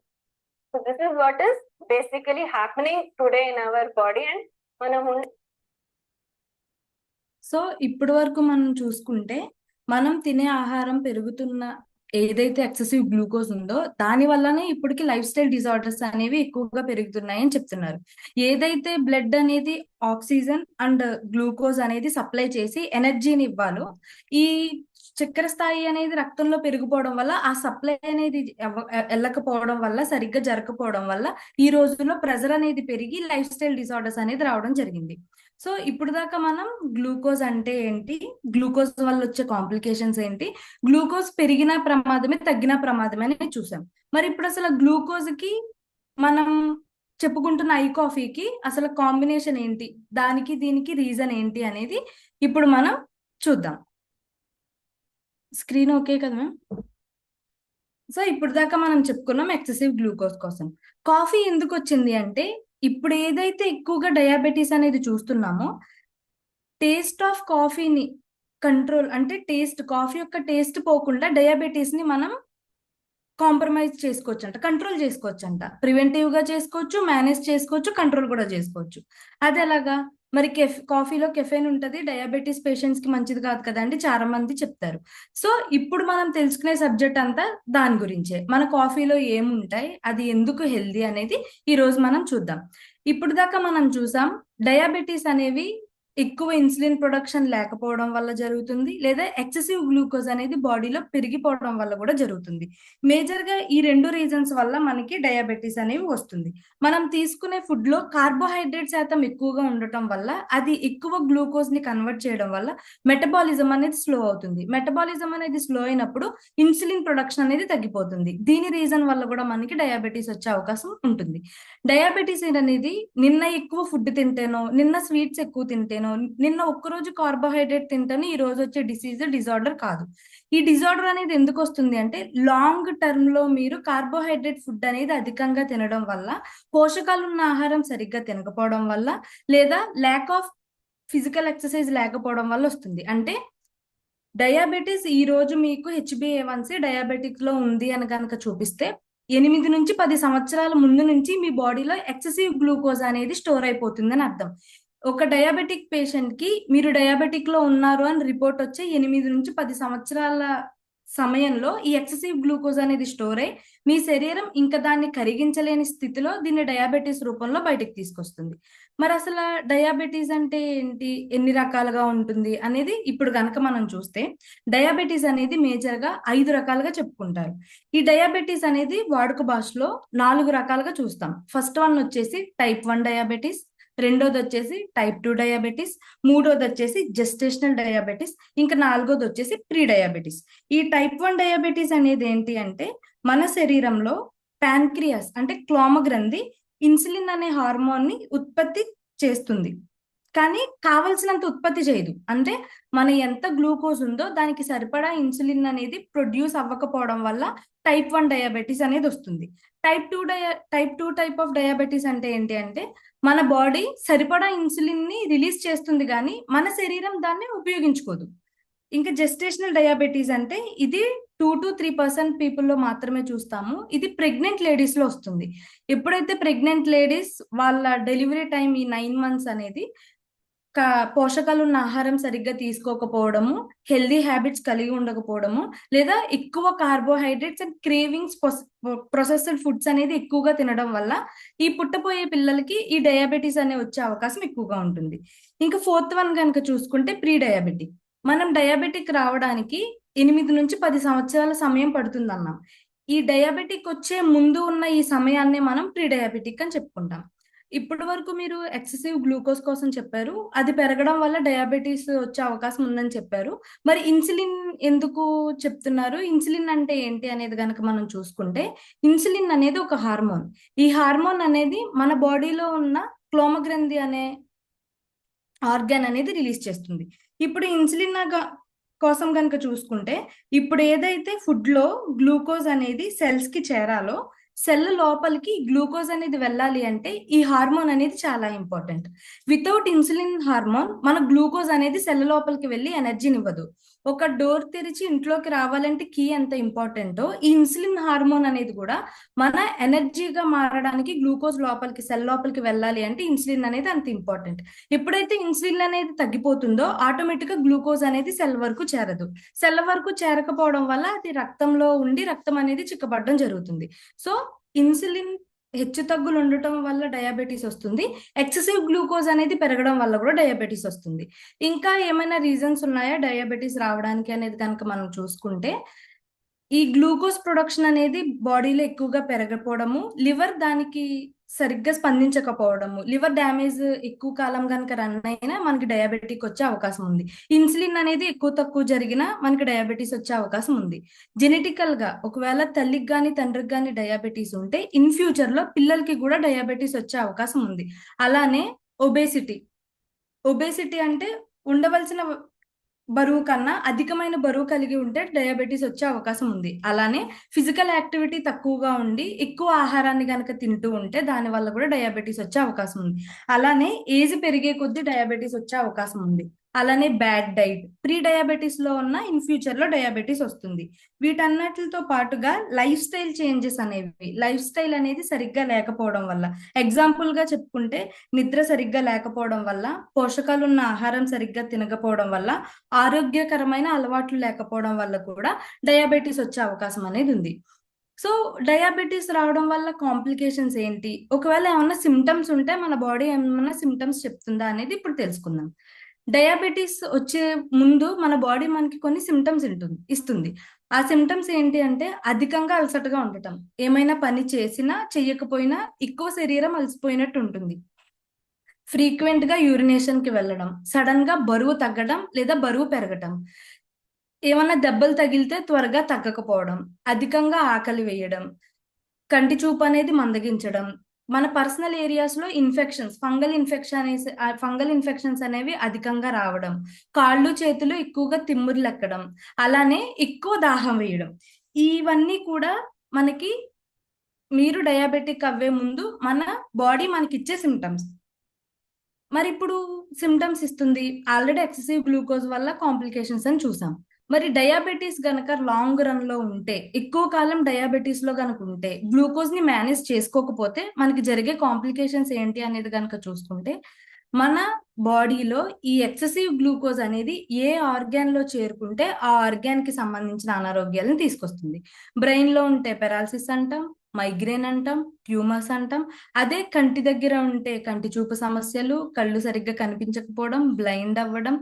So this is what is basically happening today in our body. And so ఇప్పటి వరకు మనం చూసుకుంటే మనం తినే ఆహారం ఏదైతే ఎక్సెసివ్ గ్లూకోజ్ ఉందో దాని వల్లనే ఇప్పటికి లైఫ్ స్టైల్ డిజార్డర్స్ అనేవి ఎక్కువగా పెరుగుతున్నాయని చెప్తున్నారు. ఏదైతే బ్లడ్ అనేది ఆక్సిజన్ అండ్ గ్లూకోజ్ అనేది సప్లై చేసి ఎనర్జీని ఇవ్వాలో, ఈ చక్కెర స్థాయి అనేది రక్తంలో పెరిగిపోవడం వల్ల ఆ సప్లై అనేది వెళ్ళకపోవడం వల్ల, సరిగ్గా జరగకపోవడం వల్ల ఈ రోజుల్లో ప్రెజర్ అనేది పెరిగి లైఫ్ స్టైల్ డిజార్డర్స్ అనేది రావడం జరిగింది. సో ఇప్పుడు దాకా మనం గ్లూకోజ్ అంటే ఏంటి, గ్లూకోజ్ వల్ల వచ్చే కాంప్లికేషన్స్ ఏంటి, గ్లూకోజ్ పెరిగిన ప్రమాదమే తగ్గిన ప్రమాదమే అని చూసాం. మరి ఇప్పుడు అసలు గ్లూకోజ్ కి మనం చెప్పుకుంటున్న ఐ కాఫీకి అసలు కాంబినేషన్ ఏంటి, దానికి దీనికి రీజన్ ఏంటి అనేది ఇప్పుడు మనం చూద్దాం. స్క్రీన్ ఓకే కదా మ్యామ్? సో ఇప్పుడు దాకా మనం చెప్పుకున్నాం ఎక్సెసివ్ గ్లూకోజ్ కోసం. కాఫీ ఎందుకు వచ్చింది అంటే, ఇప్పుడు ఏదైతే ఎక్కువగా డయాబెటీస్ అనేది చూస్తున్నామో, టేస్ట్ ఆఫ్ కాఫీని కంట్రోల్ అంటే కాఫీ యొక్క టేస్ట్ పోకుండా డయాబెటీస్ ని మనం కాంప్రమైజ్ చేసుకోవచ్చు అంట, కంట్రోల్ చేసుకోవచ్చు అంట. ప్రివెంటివ్ గా చేసుకోవచ్చు, మేనేజ్ చేసుకోవచ్చు, కంట్రోల్ కూడా చేసుకోవచ్చు. అది ఎలాగా? మరి కాఫీలో కెఫెన్ ఉంటది, డయాబెటీస్ పేషెంట్స్ కి మంచిది కాదు కదండి, చాలా మంది చెప్తారు. సో ఇప్పుడు మనం తెలుసుకునే సబ్జెక్ట్ అంతా దాని గురించే. మన కాఫీలో ఏముంటాయి, అది ఎందుకు హెల్దీ అనేది ఈ రోజు మనం చూద్దాం. ఇప్పుడు దాకా మనం చూసాం డయాబెటీస్ అనేవి ఎక్కువ ఇన్సులిన్ ప్రొడక్షన్ లేకపోవడం వల్ల జరుగుతుంది, లేదా ఎక్సెసివ్ గ్లూకోజ్ అనేది బాడీలో పెరిగిపోవడం వల్ల కూడా జరుగుతుంది. మేజర్ గా ఈ రెండు రీజన్స్ వల్ల మనకి డయాబెటీస్ అనేవి వస్తుంది. మనం తీసుకునే ఫుడ్ లో కార్బోహైడ్రేట్ శాతం ఎక్కువగా ఉండటం వల్ల అది ఎక్కువ గ్లూకోజ్ ని కన్వర్ట్ చేయడం వల్ల మెటబాలిజం అనేది స్లో అవుతుంది. మెటబాలిజం అనేది స్లో అయినప్పుడు ఇన్సులిన్ ప్రొడక్షన్ అనేది తగ్గిపోతుంది. దీని రీజన్ వల్ల కూడా మనకి డయాబెటీస్ వచ్చే అవకాశం ఉంటుంది. డయాబెటీస్ అనేది నిన్న ఎక్కువ ఫుడ్ తింటేనో, నిన్న స్వీట్స్ ఎక్కువ తింటేనో, నిన్న ఒక్కరోజు కార్బోహైడ్రేట్ తింటేనో ఈ రోజు వచ్చే డిజార్డర్ కాదు. ఈ డిజార్డర్ అనేది ఎందుకు వస్తుంది అంటే, లాంగ్ టర్మ్ లో మీరు కార్బోహైడ్రేట్ ఫుడ్ అనేది అధికంగా తినడం వల్ల, పోషకాలు ఉన్న ఆహారం సరిగ్గా తినకపోవడం వల్ల, లేదా ల్యాక్ ఆఫ్ ఫిజికల్ ఎక్సర్సైజ్ లేకపోవడం వల్ల వస్తుంది. అంటే డయాబెటీస్ ఈ రోజు మీకు HbA1c డయాబెటిక్ లో ఉంది అని కనుక చూపిస్తే, 8 నుంచి 10 సంవత్సరాల ముందు నుంచి మీ బాడీలో ఎక్సెసివ్ గ్లూకోజ్ అనేది స్టోర్ అయిపోతుందని అర్థం. ఒక డయాబెటిక్ పేషెంట్ కి మీరు డయాబెటిక్ లో ఉన్నారు అని రిపోర్ట్ వచ్చే 8 నుంచి 10 సంవత్సరాల సమయంలో ఈ ఎక్సెసివ్ గ్లూకోజ్ అనేది స్టోర్ అయ్యి మీ శరీరం ఇంకా దాన్ని కరిగించలేని స్థితిలో దీన్ని డయాబెటీస్ రూపంలో బయటకు తీసుకొస్తుంది. మరి అసలు డయాబెటీస్ అంటే ఏంటి, ఎన్ని రకాలుగా ఉంటుంది అనేది ఇప్పుడు కనుక మనం చూస్తే, డయాబెటీస్ అనేది మేజర్ గా 5 రకాలుగా చెప్పుకుంటారు. ఈ డయాబెటీస్ అనేది వాడుక భాషలో 4 రకాలుగా చూస్తాం. ఫస్ట్ వన్ వచ్చేసి టైప్ 1 డయాబెటీస్, రెండోది వచ్చేసి టైప్ 2 డయాబెటీస్, మూడోది వచ్చేసి జెస్టేషనల్ డయాబెటీస్, ఇంకా నాలుగోది వచ్చేసి ప్రీ డయాబెటీస్. ఈ టైప్ 1 డయాబెటీస్ అనేది ఏంటి అంటే, మన శరీరంలో ప్యాన్క్రియాస్ అంటే క్లోమగ్రంథి ఇన్సులిన్ అనే హార్మోన్ ని ఉత్పత్తి చేస్తుంది, కానీ కావలసినంత ఉత్పత్తి చేయదు. అంటే మన ఎంత గ్లూకోజ్ ఉందో దానికి సరిపడా ఇన్సులిన్ అనేది ప్రొడ్యూస్ అవ్వకపోవడం వల్ల టైప్ 1 డయాబెటీస్ అనేది వస్తుంది. Type two type of diabetes అంటే ఏంటి అంటే, మన బాడీ సరిపడా ఇన్సులిన్ ని రిలీజ్ చేస్తుంది కానీ మన శరీరం దాన్ని ఉపయోగించుకోదు. ఇంకా జెస్టేషనల్ డయాబెటీస్ అంటే ఇది 2 to 3% పీపుల్లో మాత్రమే చూస్తాము. ఇది ప్రెగ్నెంట్ లేడీస్ లో వస్తుంది. ఎప్పుడైతే ప్రెగ్నెంట్ లేడీస్ వాళ్ళ డెలివరీ టైం ఈ 9 months అనేది పోషకాలు ఉన్న ఆహారం సరిగ్గా తీసుకోకపోవడము, హెల్దీ హ్యాబిట్స్ కలిగి ఉండకపోవడము, లేదా ఎక్కువ carbohydrates and cravings, processed foods అనేది ఎక్కువగా తినడం వల్ల ఈ పుట్టపోయే పిల్లలకి ఈ డయాబెటీస్ అనే వచ్చే అవకాశం ఎక్కువగా ఉంటుంది. ఇంకా ఫోర్త్ వన్ కనుక చూసుకుంటే ప్రీ డయాబెటిక్. మనం డయాబెటిక్ రావడానికి 8 నుంచి 10 సంవత్సరాల సమయం పడుతుంది అన్నాం. ఈ డయాబెటిక్ వచ్చే ముందు ఉన్న ఈ సమయాన్ని మనం ప్రీ డయాబెటిక్ అని చెప్పుకుంటాం. ఇప్పటి వరకు మీరు ఎక్సెసివ్ గ్లూకోజ్ కోసం చెప్పారు, అది పెరగడం వల్ల డయాబెటీస్ వచ్చే అవకాశం ఉందని చెప్పారు. మరి ఇన్సులిన్ ఎందుకు చెప్తున్నారు, ఇన్సులిన్ అంటే ఏంటి అనేది కనుక మనం చూసుకుంటే, ఇన్సులిన్ అనేది ఒక హార్మోన్. ఈ హార్మోన్ అనేది మన బాడీలో ఉన్న క్లోమగ్రంథి అనే ఆర్గాన్ అనేది రిలీజ్ చేస్తుంది. ఇప్పుడు ఇన్సులిన్ కోసం కనుక చూసుకుంటే, ఇప్పుడు ఏదైతే ఫుడ్ లో గ్లూకోజ్ అనేది సెల్స్ కి చేరాలో, సెల్ లోపలికి గ్లూకోజ్ అనేది వెళ్ళాలి అంటే ఈ హార్మోన్ అనేది చాలా ఇంపార్టెంట్. వితౌట్ ఇన్సులిన్ హార్మోన్ మన గ్లూకోజ్ అనేది సెల్ లోపలికి వెళ్ళి ఎనర్జీని ఇవ్వదు. ఒక డోర్ తెరిచి ఇంట్లోకి రావాలంటే కీ ఎంత ఇంపార్టెంటో, ఈ ఇన్సులిన్ హార్మోన్ అనేది కూడా మన ఎనర్జీగా మారడానికి గ్లూకోజ్ లోపలికి సెల్ లోపలికి వెళ్ళాలి అంటే ఇన్సులిన్ అనేది అంత ఇంపార్టెంట్. ఎప్పుడైతే ఇన్సులిన్ అనేది తగ్గిపోతుందో ఆటోమేటిక్ గా గ్లూకోజ్ అనేది సెల్ వరకు చేరదు. సెల్ వరకు చేరకపోవడం వల్ల అది రక్తంలో ఉండి రక్తం అనేది చిక్కబడడం జరుగుతుంది. సో ఇన్సులిన్ హెచ్చు తగ్గులు ఉండటం వల్ల డయాబెటీస్ వస్తుంది. ఎక్సెసివ్ గ్లూకోజ్ అనేది పెరగడం వల్ల కూడా డయాబెటీస్ వస్తుంది. ఇంకా ఏమైనా రీజన్స్ ఉన్నాయా డయాబెటీస్ రావడానికి అనేది కనుక మనం చూసుకుంటే, ఈ గ్లూకోజ్ ప్రొడక్షన్ అనేది బాడీలో ఎక్కువగా పెరగకపోవడము, లివర్ దానికి సరిగ్గా స్పందించకపోవడము, లివర్ డ్యామేజ్ ఎక్కువ కాలం కనుక రన్ అయినా మనకి డయాబెటిక్ వచ్చే అవకాశం ఉంది. ఇన్సులిన్ అనేది ఎక్కువ తక్కువ జరిగినా మనకి డయాబెటీస్ వచ్చే అవకాశం ఉంది. జెనెటికల్ గా ఒకవేళ తల్లికి కానీ తండ్రికి కానీ డయాబెటీస్ ఉంటే ఇన్ ఫ్యూచర్ లో పిల్లలకి కూడా డయాబెటీస్ వచ్చే అవకాశం ఉంది. అలానే ఒబేసిటీ. ఒబేసిటీ అంటే ఉండవలసిన బరువు కన్నా అధికమైన బరువు కలిగి ఉంటే డయాబెటీస్ వచ్చే అవకాశం ఉంది. అలానే ఫిజికల్ యాక్టివిటీ తక్కువగా ఉండి ఎక్కువ ఆహారాన్ని కనుక తింటూ ఉంటే దాని వల్ల కూడా డయాబెటీస్ వచ్చే అవకాశం ఉంది. అలానే ఏజ్ పెరిగే కొద్దీ డయాబెటీస్ వచ్చే అవకాశం ఉంది. అలానే బ్యాడ్ డైట్, ప్రీ డయాబెటీస్ లో ఉన్న ఇన్ ఫ్యూచర్ లో డయాబెటీస్ వస్తుంది. వీటన్నిటితో పాటుగా లైఫ్ స్టైల్ చేంజెస్ అనేవి, లైఫ్ స్టైల్ అనేది సరిగ్గా లేకపోవడం వల్ల, ఎగ్జాంపుల్ గా చెప్పుకుంటే నిద్ర సరిగ్గా లేకపోవడం వల్ల, పోషకాలు ఉన్న ఆహారం సరిగ్గా తినకపోవడం వల్ల, ఆరోగ్యకరమైన అలవాట్లు లేకపోవడం వల్ల కూడా డయాబెటీస్ వచ్చే అవకాశం అనేది ఉంది. సో డయాబెటీస్ రావడం వల్ల కాంప్లికేషన్స్ ఏంటి, ఒకవేళ ఏమన్నా సిమ్టమ్స్ ఉంటే మన బాడీ ఏమన్నా సిమ్టమ్స్ చెప్తుందా అనేది ఇప్పుడు తెలుసుకుందాం. డయాబెటీస్ వచ్చే ముందు మన బాడీ మనకి కొన్ని సిమ్టమ్స్ ఇస్తుంది. ఆ సిమ్టమ్స్ ఏంటి అంటే అధికంగా అలసటగా ఉండటం, ఏమైనా పని చేసినా చెయ్యకపోయినా ఎక్కువ శరీరం అలసిపోయినట్టు ఉంటుంది, ఫ్రీక్వెంట్ గా యూరినేషన్ కి వెళ్ళడం, సడన్ గా బరువు తగ్గడం లేదా బరువు పెరగటం, ఏమన్నా దెబ్బలు తగిలితే త్వరగా తగ్గకపోవడం, అధికంగా ఆకలి వేయడం, కంటి చూపు అనేది మందగించడం, మన పర్సనల్ ఏరియాస్ లో ఇన్ఫెక్షన్స్, ఫంగల్ ఇన్ఫెక్షన్స్ అనేవి అధికంగా రావడం, కాళ్ళు చేతులు ఎక్కువగా తిమ్మురులెక్కడం, అలానే ఎక్కువ దాహం వేయడం, ఇవన్నీ కూడా మనకి మీరు డయాబెటిక్ అవ్వే ముందు మన బాడీ మనకి ఇచ్చే సిమ్టమ్స్. మరి ఇప్పుడు సిమ్టమ్స్ ఇస్తుంది, ఆల్రెడీ ఎక్సెసివ్ గ్లూకోజ్ వల్ల కాంప్లికేషన్స్ అని చూసాం. మరి డయాబెటీస్ గనక లాంగ్ రన్ లో ఉంటే, ఎక్కువ కాలం డయాబెటీస్ లో గనక ఉంటే, గ్లూకోజ్ ని మేనేజ్ చేసుకోకపోతే మనకి జరిగే కాంప్లికేషన్స్ ఏంటి అనేది గనక చూసుకుంటే, మన బాడీలో ఈ ఎక్సెసివ్ గ్లూకోజ్ అనేది ఏ ఆర్గాన్ లో చేరుకుంటే ఆ ఆర్గాన్ కి సంబంధించిన అనారోగ్యాలను తీసుకొస్తుంది. బ్రెయిన్ లో ఉంటే పెరాలసిస్ అంటాం, మైగ్రేన్ అంటాం, ట్యూమర్స్ అంటాం. అదే కంటి దగ్గర ఉంటే కంటి చూపు సమస్యలు, కళ్ళు సరిగ్గా కనిపించకపోవడం, బ్లైండ్ అవ్వడం.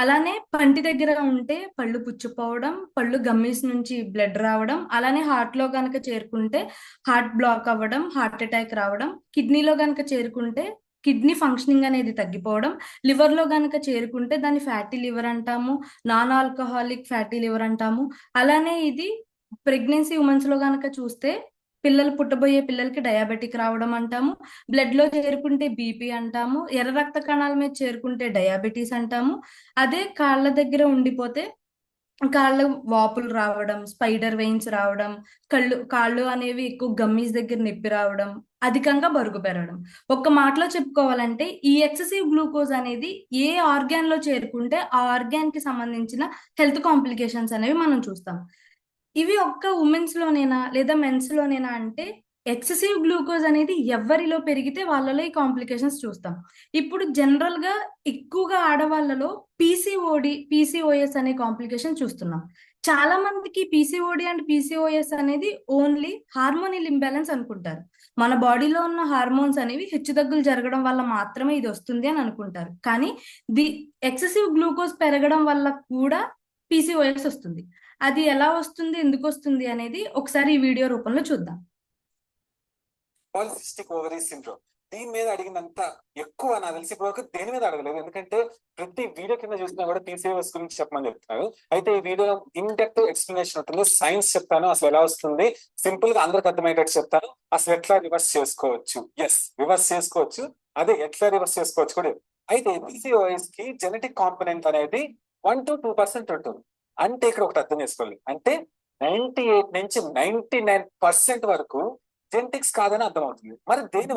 అలానే పంటి దగ్గర ఉంటే పళ్ళు పుచ్చిపోవడం, పళ్ళు గమ్మీస్ నుంచి బ్లడ్ రావడం. అలానే హార్ట్ లో గనక చేరుకుంటే హార్ట్ బ్లాక్ అవ్వడం, హార్ట్ అటాక్ రావడం. కిడ్నీలో గనక చేరుకుంటే కిడ్నీ ఫంక్షనింగ్ అనేది తగ్గిపోవడం. లివర్ లో గనక చేరుకుంటే దాన్ని ఫ్యాటీ లివర్ అంటాము, నాన్ ఆల్కహాలిక్ ఫ్యాటీ లివర్ అంటాము. అలానే ఇది ప్రెగ్నెన్సీ ఉమెన్స్ లో గనక చూస్తే పిల్లలు పుట్టబోయే పిల్లలకి డయాబెటిక్ రావడం అంటాము. బ్లడ్ లో చేరుకుంటే బీపీ అంటాము, ఎర్ర రక్త కణాల మీద చేరుకుంటే డయాబెటీస్ అంటాము. అదే కాళ్ళ దగ్గర ఉండిపోతే కాళ్ళ వాపులు రావడం, స్పైడర్ వెయిన్స్ రావడం, కాళ్ళు అనేవి ఎక్కువ గమ్మీస్ దగ్గర నొప్పి రావడం, అధికంగా బరువు పెరగడం. ఒక్క మాటలో చెప్పుకోవాలంటే ఈ ఎక్సెసివ్ గ్లూకోజ్ అనేది ఏ ఆర్గాన్ లో చేరుకుంటే ఆ ఆర్గాన్ కి సంబంధించిన హెల్త్ కాంప్లికేషన్స్ అనేవి మనం చూస్తాం. ఇవి ఒక్క ఉమెన్స్ లోనేనా లేదా మెన్స్ లోనేనా అంటే, ఎక్సెసివ్ గ్లూకోజ్ అనేది ఎవరిలో పెరిగితే వాళ్ళలో ఈ కాంప్లికేషన్స్ చూస్తాం. ఇప్పుడు జనరల్ గా ఎక్కువగా ఆడవాళ్ళలో పీసీఓఎస్ అనే కాంప్లికేషన్ చూస్తున్నాం. చాలా మందికి పీసీఓడి అండ్ పీసీఓఎస్ అనేది ఓన్లీ హార్మోనల్ ఇంబ్యాలెన్స్ అనుకుంటారు. మన బాడీలో ఉన్న హార్మోన్స్ అనేవి హెచ్చుతగ్గులు జరగడం వల్ల మాత్రమే ఇది వస్తుంది అని అనుకుంటారు. కానీ ది ఎక్సెసివ్ గ్లూకోజ్ పెరగడం వల్ల కూడా పీసీఓఎస్ వస్తుంది. అది ఎలా వస్తుంది, ఎందుకు వస్తుంది అనేది ఒకసారి ఈ వీడియో రూపంలో చూద్దాం. పాలిసిస్టిక్ ఓవరీ సిండ్రోమ్, దీని మీద అడిగినంత ఎక్కువ నాకు తెలిసి ఇప్పుడు దేని మీద అడగలేదు, ఎందుకంటే ప్రతి వీడియో కింద చూసినా కూడా పీసీఓఎస్ గురించి చెప్పమని చెప్తున్నారు. అయితే ఈ వీడియోలో ఇన్ డెప్త్ ఎక్స్ప్లెనేషన్ ఉంటుంది, సైన్స్ చెప్తాను, అసలు ఎలా వస్తుంది, సింపుల్ గా అందరికి అర్థమయ్యేటట్టు చెప్తాను, అసలు ఎట్లా రివర్స్ చేసుకోవచ్చు. రివర్స్ చేసుకోవచ్చు, అదే ఎట్లా రివర్స్ చేసుకోవచ్చు కూడా. అయితే పీసీఓఎస్ కి జెనెటిక్ కాంపోనెంట్ అనేది 1 to 2% ఉంటుంది. అంటే ఇక్కడ ఒకటి అర్థం చేసుకోవాలి, అంటే 98 నుంచి 99% వరకు జెనెటిక్స్ కాదని అర్థం అవుతుంది. మరి దేని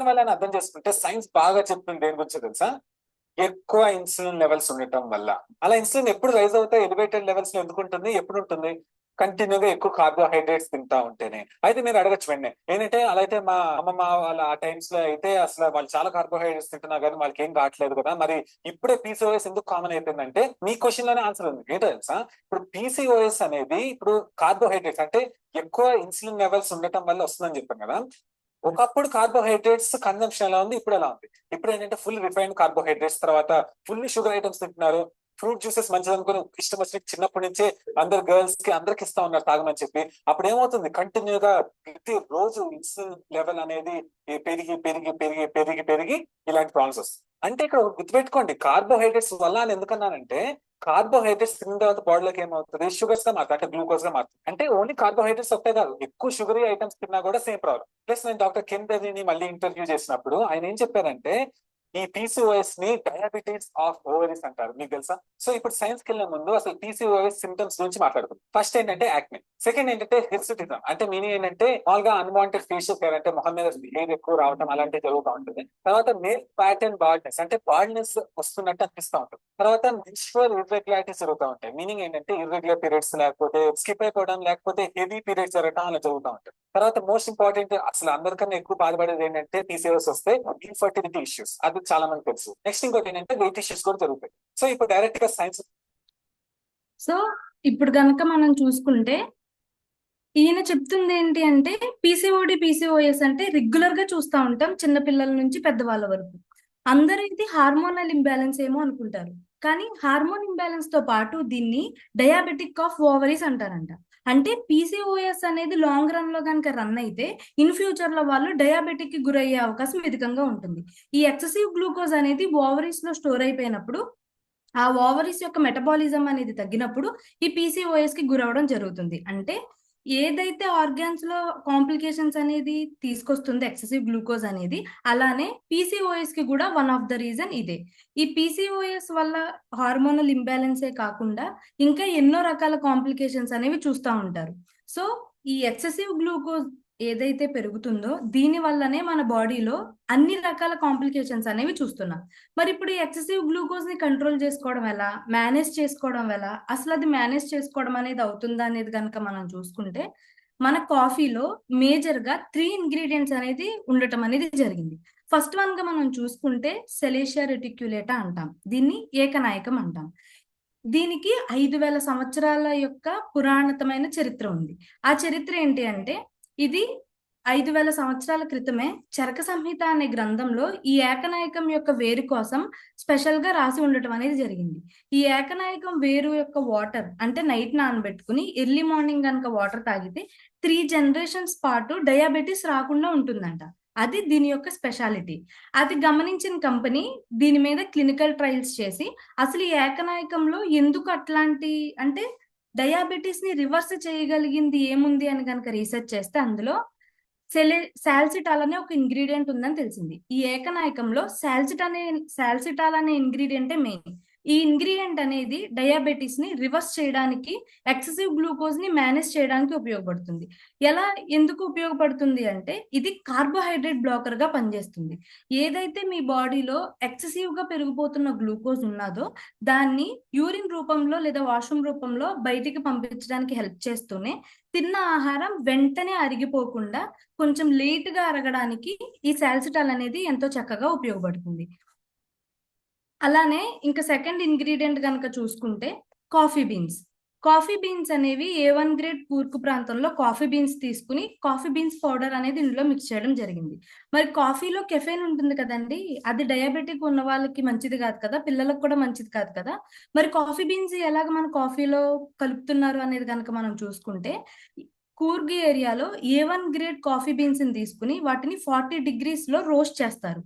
వల్ల అని అర్థం చేసుకుంటే సైన్స్ బాగా చెప్తుంది దేని గురించి తెలుసా? ఎక్కువ ఇన్సులిన్ లెవెల్స్ ఉండటం వల్ల. అలా ఇన్సులిన్ ఎప్పుడు రైజ్ అవుతాయి, ఎలివేటెడ్ లెవెల్స్ లో ఎందుకు ఉంటుంది, ఎప్పుడు ఉంటుంది, కంటిన్యూగా ఎక్కువ కార్బోహైడ్రేట్స్ తింటా ఉంటేనే. అయితే మీరు అడగచ్చు వెంటనే ఏంటంటే, అలా అయితే మా అమ్మమ్మ వాళ్ళ ఆ టైమ్స్ లో అయితే అసలు వాళ్ళు చాలా కార్బోహైడ్రేట్స్ తింటున్నా కానీ వాళ్ళకి ఏం రావట్లేదు కదా, మరి ఇప్పుడే పీసీఓఎస్ ఎందుకు కామన్ అయిపోయిందంటే మీ క్వశ్చన్ లోనే ఆన్సర్ ఉంది. ఏంటో తెలుసా, ఇప్పుడు పీసీఓఎస్ అనేది ఇప్పుడు కార్బోహైడ్రేట్స్ అంటే ఎక్కువ ఇన్సులిన్ లెవెల్స్ ఉండటం వల్ల వస్తుందని చెప్పాను కదా. ఒకప్పుడు కార్బోహైడ్రేట్స్ కన్జంప్షన్ ఎలా ఉంది, ఇప్పుడు ఎలా ఉంది. ఇప్పుడు ఏంటంటే ఫుల్ రిఫైన్డ్ కార్బోహైడ్రేట్స్, తర్వాత ఫుల్ షుగర్ ఐటమ్స్ తింటున్నారు. ఫ్రూట్ జ్యూసెస్ మంచిది అనుకుని ఇష్టం వచ్చినట్టు చిన్నప్పటి నుంచే అందరు గర్ల్స్ కి అందరికి ఇస్తా ఉన్నారు తాగమని చెప్పి. అప్పుడు ఏమవుతుంది, కంటిన్యూగా ప్రతి రోజు ఇన్సులిన్ లెవెల్ అనేది పెరిగి పెరిగి పెరిగి పెరిగి పెరిగి ఇలాంటి ప్రాబ్లమ్స్ వస్తాయి. అంటే ఇక్కడ ఒకటి గుర్తుపెట్టుకోండి, కార్బోహైడ్రేట్స్ వల్ల అని ఎందుకన్నానంటే, కార్బోహైడ్రేట్స్ తిన్న తర్వాత బాడీలోకి ఏమవుతుంది, షుగర్స్ గా మారుతుంది, అంటే గ్లూకోజ్ గా మారుతుంది. అంటే ఓన్లీ కార్బోహైడ్రేట్స్ ఒకటే కాదు, ఎక్కువ షుగరీ ఐటమ్స్ తిన్నా కూడా సేమ్ ప్రాబ్లం. ప్లస్ నేను డాక్టర్ కెన్ బెర్రీని మళ్ళీ ఇంటర్వ్యూ చేసినప్పుడు ఆయన ఏం చెప్పారంటే, ఈ పీసీఓఎస్ ని డయాబెటీస్ ఆఫ్ ఓవరీస్ అంటారు. మీకు తెలుసా? సో ఇప్పుడు సైన్స్ కి వెళ్ళే ముందు అసలు పీసీఓఎస్ సిమ్టమ్స్ గురించి మాట్లాడుకుందాం. ఫస్ట్ ఏంటంటే యాక్నే, సెకండ్ ఏంటంటే హిర్సుటిజం, అంటే మీనింగ్ ఏంటంటే మామూలుగా అన్వాంటెడ్ ఫేషియల్ హెయిర్, అంటే మొహం మీద హెయిర్ ఎక్కువ రావడం అలాంటివి జరుగుతూ ఉంటుంది. తర్వాత మేల్ ప్యాటర్న్ బాల్డ్నెస్, అంటే బాల్డ్నెస్ వస్తున్నట్టు అనిపిస్తూ ఉంటుంది. తర్వాత మెన్స్ట్రువల్ ఇర్రెగ్యులారిటీస్ జరుగుతూ ఉంటాయి. మీనింగ్ ఏంటంటే ఇర్రెగ్యులర్ పీరియడ్స్, లేకపోతే స్కిప్ అయిపోవడం, లేకపోతే హెవీ పీరియడ్స్ జరగడం అలా జరుగుతూ ఉంటాయి. తర్వాత మోస్ట్ ఇంపార్టెంట్, అసలు అందరికన్నా ఎక్కువ బాధపడేది ఏంటంటే పీసీఓఎస్ వస్తే ఇన్ఫర్టిలిటీ ఇష్యూస్, అది చాలా మంది తెలుసు. నెక్స్ట్ ఇంకోటి ఏంటంటే వెయిట్ ఇష్యూస్ కూడా జరుగుతాయి. సో ఇప్పుడు డైరెక్ట్ గా సైన్స్. సో ఇప్పుడు గనక మనం చూసుకుంటే ఈయన చెప్తుంది ఏంటి అంటే పీసీఓడి పీసీఓఎస్ అంటే రెగ్యులర్ గా చూస్తూ ఉంటాం చిన్న పిల్లల నుంచి పెద్దవాళ్ళ వరకు. అందరూ ఇది హార్మోనల్ ఇంబ్యాలెన్స్ ఏమో అనుకుంటారు, కానీ హార్మోన్ ఇంబ్యాలెన్స్ తో పాటు దీన్ని డయాబెటిక్ ఆఫ్ ఓవరీస్ అంటారంట. అంటే పీసీఓఎస్ అనేది లాంగ్ రన్ లో కనుక రన్ అయితే ఇన్ ఫ్యూచర్ లో వాళ్ళు డయాబెటిక్ కి గురయ్యే అవకాశం అధికంగా ఉంటుంది. ఈ ఎక్సెసివ్ గ్లూకోజ్ అనేది ఓవరీస్ లో స్టోర్ అయిపోయినప్పుడు ఆ ఓవరీస్ యొక్క మెటబాలిజం అనేది తగ్గినప్పుడు ఈ పీసీఓఎస్ కి గురవడం జరుగుతుంది. అంటే ఏదైతే ఆర్గాన్స్ లో కాంప్లికేషన్స్ అనేది తీసుకొస్తుంది ఎక్సెసివ్ గ్లూకోజ్ అనేది, అలానే పీసీఓఎస్ కి కూడా వన్ ఆఫ్ ద రీజన్ ఇదే. ఈ పీసీఓఎస్ వల్ల హార్మోనల్ ఇంబ్యాలెన్సే కాకుండా ఇంకా ఎన్నో రకాల కాంప్లికేషన్స్ అనేవి చూస్తూ ఉంటారు. సో ఈ ఎక్సెసివ్ గ్లూకోజ్ ఏదైతే పెరుగుతుందో దీని వల్లనే మన బాడీలో అన్ని రకాల కాంప్లికేషన్స్ అనేవి చూస్తున్నాం. మరి ఇప్పుడు ఈ ఎక్సెసివ్ గ్లూకోజ్ ని కంట్రోల్ చేసుకోవడం ఎలా, మేనేజ్ చేసుకోవడం ఎలా, అసలు అది మేనేజ్ చేసుకోవడం అనేది అవుతుందా అనేది కనుక మనం చూసుకుంటే, మన కాఫీలో మేజర్ గా 3 ఇంగ్రీడియంట్స్ అనేది ఉండటం అనేది జరిగింది. ఫస్ట్ వన్ గా మనం చూసుకుంటే సెలేషియా రెటిక్యులేటా అంటాం, దీన్ని ఏకనాయకం అంటాం. దీనికి 5,000 సంవత్సరాల యొక్క పురాణతమైన చరిత్ర ఉంది. ఆ చరిత్ర ఏంటి అంటే, ఇది 5,000 సంవత్సరాల క్రితమే చరక సంహిత అనే గ్రంథంలో ఈ ఏకనాయకం యొక్క వేరు కోసం స్పెషల్ గా రాసి ఉండటం అనేది జరిగింది. ఈ ఏకనాయకం వేరు యొక్క వాటర్ అంటే నైట్ నానబెట్టుకుని ఎర్లీ మార్నింగ్ కనుక వాటర్ తాగితే 3 జనరేషన్స్ పాటు డయాబెటీస్ రాకుండా ఉంటుందంట. అది దీని యొక్క స్పెషాలిటీ. అది గమనించిన కంపెనీ దీని మీద క్లినికల్ ట్రయల్స్ చేసి అసలు ఈ ఏకనాయకంలో ఎందుకు అట్లాంటి అంటే డయాబెటీస్ ని రివర్స్ చేయగలిగింది ఏముంది అని కనుక రీసెర్చ్ చేస్తే అందులో సాల్సిటాల్ అనే ఒక ఇంగ్రీడియంట్ ఉందని తెలిసింది. ఈ ఏకనాయకంలో సాల్సిటాల్ అనే ఇంగ్రీడియంటే మెయిన్. ఈ ఇంగ్రీడియంట్ అనేది డయాబెటీస్ ని రివర్స్ చేయడానికి, ఎక్సెసివ్ గ్లూకోజ్ ని మేనేజ్ చేయడానికి ఉపయోగపడుతుంది. ఎలా ఎందుకు ఉపయోగపడుతుంది అంటే ఇది కార్బోహైడ్రేట్ బ్లాకర్ గా పనిచేస్తుంది. ఏదైతే మీ బాడీలో ఎక్సెసివ్ గా పెరిగిపోతున్న గ్లూకోజ్ ఉన్నదో దాన్ని యూరిన్ రూపంలో లేదా వాష్రూమ్ రూపంలో బయటికి పంపించడానికి హెల్ప్ చేస్తూనే తిన్న ఆహారం వెంటనే అరిగిపోకుండా కొంచెం లేట్ గా అరగడానికి ఈ సాల్సిటాల్ అనేది ఎంతో చక్కగా ఉపయోగపడుతుంది. అలానే ఇంకా సెకండ్ ఇంగ్రీడియంట్ కనుక చూసుకుంటే కాఫీ బీన్స్. కాఫీ బీన్స్ అనేవి A1 గ్రేడ్ కూర్పు ప్రాంతంలో కాఫీ బీన్స్ తీసుకుని కాఫీ బీన్స్ పౌడర్ అనేది ఇందులో మిక్స్ చేయడం జరిగింది. మరి కాఫీలో కెఫెన్ ఉంటుంది కదండి, అది డయాబెటిక్ ఉన్న వాళ్ళకి మంచిది కాదు కదా, పిల్లలకు కూడా మంచిది కాదు కదా. మరి కాఫీ బీన్స్ ఎలాగ మన కాఫీలో కలుపుతున్నారు అనేది కనుక మనం చూసుకుంటే, కూర్గ్ ఏరియాలో A1 గ్రేడ్ కాఫీ బీన్స్ ని తీసుకుని వాటిని 40 డిగ్రీస్ లో రోస్ట్ చేస్తారు.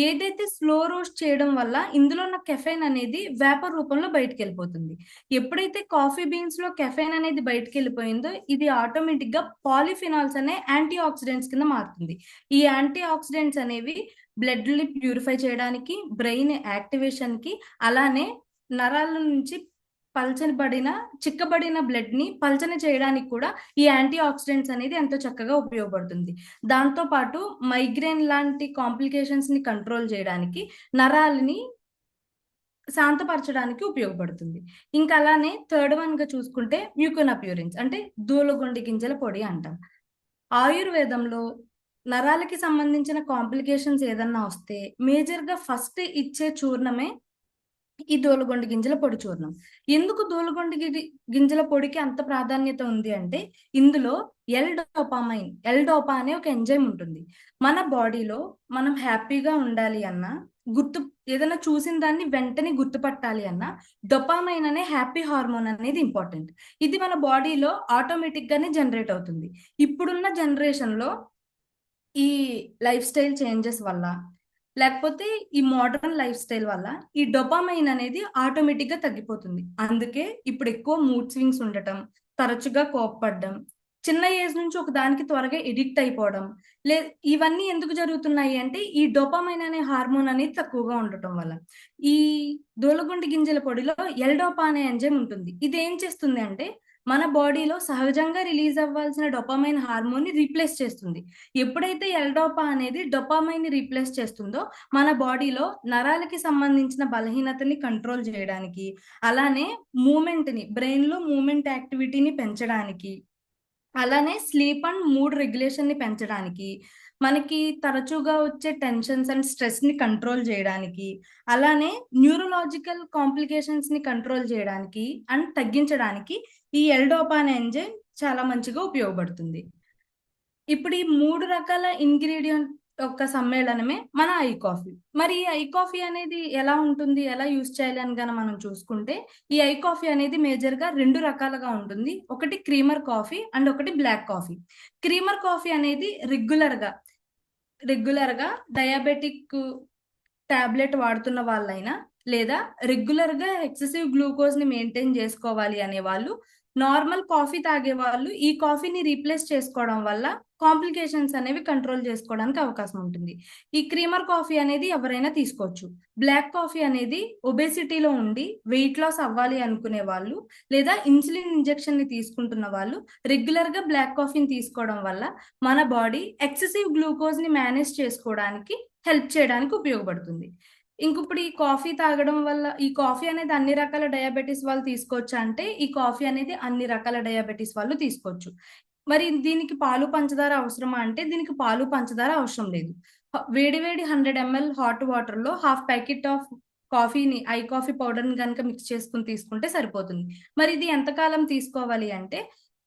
ఏదైతే స్లో రోస్ట్ చేయడం వల్ల ఇందులో ఉన్న కెఫైన్ అనేది వేపర్ రూపంలో బయటకు వెళ్ళిపోతుంది. ఎప్పుడైతే కాఫీ బీన్స్ లో కెఫైన్ అనేది బయటకు వెళ్ళిపోయిందో ఇది ఆటోమేటిక్ గా పాలిఫినాల్స్ అనే యాంటీ ఆక్సిడెంట్స్ కింద మారుతుంది. ఈ యాంటీ ఆక్సిడెంట్స్ అనేవి బ్లడ్ ని ప్యూరిఫై చేయడానికి, బ్రెయిన్ యాక్టివేషన్ కి, అలానే నరాల నుంచి చిక్కబడిన బ్లడ్ ని పల్చని చేయడానికి కూడా ఈ యాంటీ ఆక్సిడెంట్స్ అనేది ఎంతో చక్కగా ఉపయోగపడుతుంది. దాంతో పాటు మైగ్రేన్ లాంటి కాంప్లికేషన్స్ ని కంట్రోల్ చేయడానికి, నరాలని శాంతపరచడానికి ఉపయోగపడుతుంది. ఇంకా అలానే థర్డ్ వన్ గా చూసుకుంటే మ్యూకోనప్యూరెన్స్ అంటే దూలగొండి గింజల పొడి అంటాం. ఆయుర్వేదంలో నరాలకి సంబంధించిన కాంప్లికేషన్స్ ఏదన్నా వస్తే మేజర్ గా ఫస్ట్ ఇచ్చే చూర్ణమే ఈ దూలగొండి గింజల పొడి చూర్ణం. ఎందుకు దూలగొండి గింజల పొడికి అంత ప్రాధాన్యత ఉంది అంటే ఇందులో ఎల్ డోపా అనే ఒక ఎంజైమ్ ఉంటుంది. మన బాడీలో మనం హ్యాపీగా ఉండాలి అన్నా, ఏదైనా చూసిన దాన్ని వెంటనే గుర్తుపట్టాలి అన్నా డొపామైన్ అనే హ్యాపీ హార్మోన్ అనేది ఇంపార్టెంట్. ఇది మన బాడీలో ఆటోమేటిక్ గానే జనరేట్ అవుతుంది. ఇప్పుడున్న జనరేషన్ లో ఈ లైఫ్ స్టైల్ చేంజెస్ వల్ల, లేకపోతే ఈ మోడర్న్ లైఫ్ స్టైల్ వల్ల ఈ డొపామైన్ అనేది ఆటోమేటిక్ గా తగ్గిపోతుంది. అందుకే ఇప్పుడు ఎక్కువ మూడ్ స్వింగ్స్ ఉండటం, తరచుగా కోప్పడడం, చిన్న ఏజ్ నుంచి ఒక దానికి త్వరగా ఎడిక్ట్ అయిపోవడం, ఇవన్నీ ఎందుకు జరుగుతున్నాయి అంటే ఈ డోపామైన్ అనే హార్మోన్ అనేది తక్కువగా ఉండటం వల్ల. ఈ దూలగుండి గింజల పొడిలో ఎల్ డోపా అనే ఎంజైమ్ ఉంటుంది. ఇది ఏం చేస్తుంది అంటే మన బాడీలో సహజంగా రిలీజ్ అవ్వాల్సిన డొపామైన్ హార్మోన్ ని రీప్లేస్ చేస్తుంది. ఎప్పుడైతే ఎల్ డోపా అనేది డొపామైన్ ని రీప్లేస్ చేస్తుందో మన బాడీలో నరాలకి సంబంధించిన బలహీనతని కంట్రోల్ చేయడానికి, అలానే మూమెంట్ ని, బ్రెయిన్ లో మూమెంట్ యాక్టివిటీని పెంచడానికి, అలానే స్లీప్ అండ్ మూడ్ రెగ్యులేషన్ ని పెంచడానికి, మనకి తరచుగా వచ్చే టెన్షన్స్ అండ్ స్ట్రెస్ ని కంట్రోల్ చేయడానికి, అలానే న్యూరలాజికల్ కాంప్లికేషన్స్ ని కంట్రోల్ చేయడానికి అండ్ తగ్గించడానికి ఈ ఎల్ డోపా అనే ఎంజైమ్ చాలా మంచిగా ఉపయోగపడుతుంది. ఇప్పుడు ఈ 3 రకాల ఇంగ్రీడియంట్ యొక్క సమ్మేళనమే మన ఐ కాఫీ. మరి ఈ ఐ కాఫీ అనేది ఎలా ఉంటుంది, ఎలా యూజ్ చేయాలి అని గన మనం చూసుకుంటే ఈ ఐ కాఫీ అనేది మేజర్ గా 2 రకాలుగా ఉంటుంది. ఒకటి క్రీమర్ కాఫీ అండ్ ఒకటి బ్లాక్ కాఫీ. క్రీమర్ కాఫీ అనేది రెగ్యులర్ గా డయాబెటిక్ టాబ్లెట్ వాడుతున్న వాళ్ళైనా, లేదా రెగ్యులర్ గా ఎక్సెసివ్ గ్లూకోజ్ ని మెయింటైన్ చేసుకోవాలి అనే వాళ్ళు, నార్మల్ కాఫీ తాగే వాళ్ళు ఈ కాఫీని రీప్లేస్ చేసుకోవడం వల్ల కాంప్లికేషన్స్ అనేవి కంట్రోల్ చేసుకోవడానికి అవకాశం ఉంటుంది. ఈ క్రీమర్ కాఫీ అనేది ఎవరైనా తీసుకోవచ్చు. బ్లాక్ కాఫీ అనేది ఒబేసిటీలో ఉండి వెయిట్ లాస్ అవ్వాలి అనుకునే వాళ్ళు, లేదా ఇన్సులిన్ ఇంజెక్షన్ ని తీసుకుంటున్న వాళ్ళు రెగ్యులర్ గా బ్లాక్ కాఫీని తీసుకోవడం వల్ల మన బాడీ ఎక్సెసివ్ గ్లూకోజ్ ని మేనేజ్ చేసుకోవడానికి హెల్ప్ చేయడానికి ఉపయోగపడుతుంది. ఇప్పుడు ఈ కాఫీ తాగడం వల్ల, ఈ కాఫీ అనేది అన్ని రకాల డయాబెటీస్ వాళ్ళు తీసుకోవచ్చు అంటే ఈ కాఫీ అనేది అన్ని రకాల డయాబెటీస్ వాళ్ళు తీసుకోవచ్చు. మరి దీనికి పాలు పంచదార అవసరమా అంటే దీనికి పాలు పంచదార అవసరం లేదు. వేడి 100 ml హాట్ వాటర్ లో హాఫ్ ప్యాకెట్ ఆఫ్ కాఫీని, ఐ కాఫీ పౌడర్ ని కనుక మిక్స్ చేసుకుని తీసుకుంటే సరిపోతుంది. మరి ఇది ఎంతకాలం తీసుకోవాలి అంటే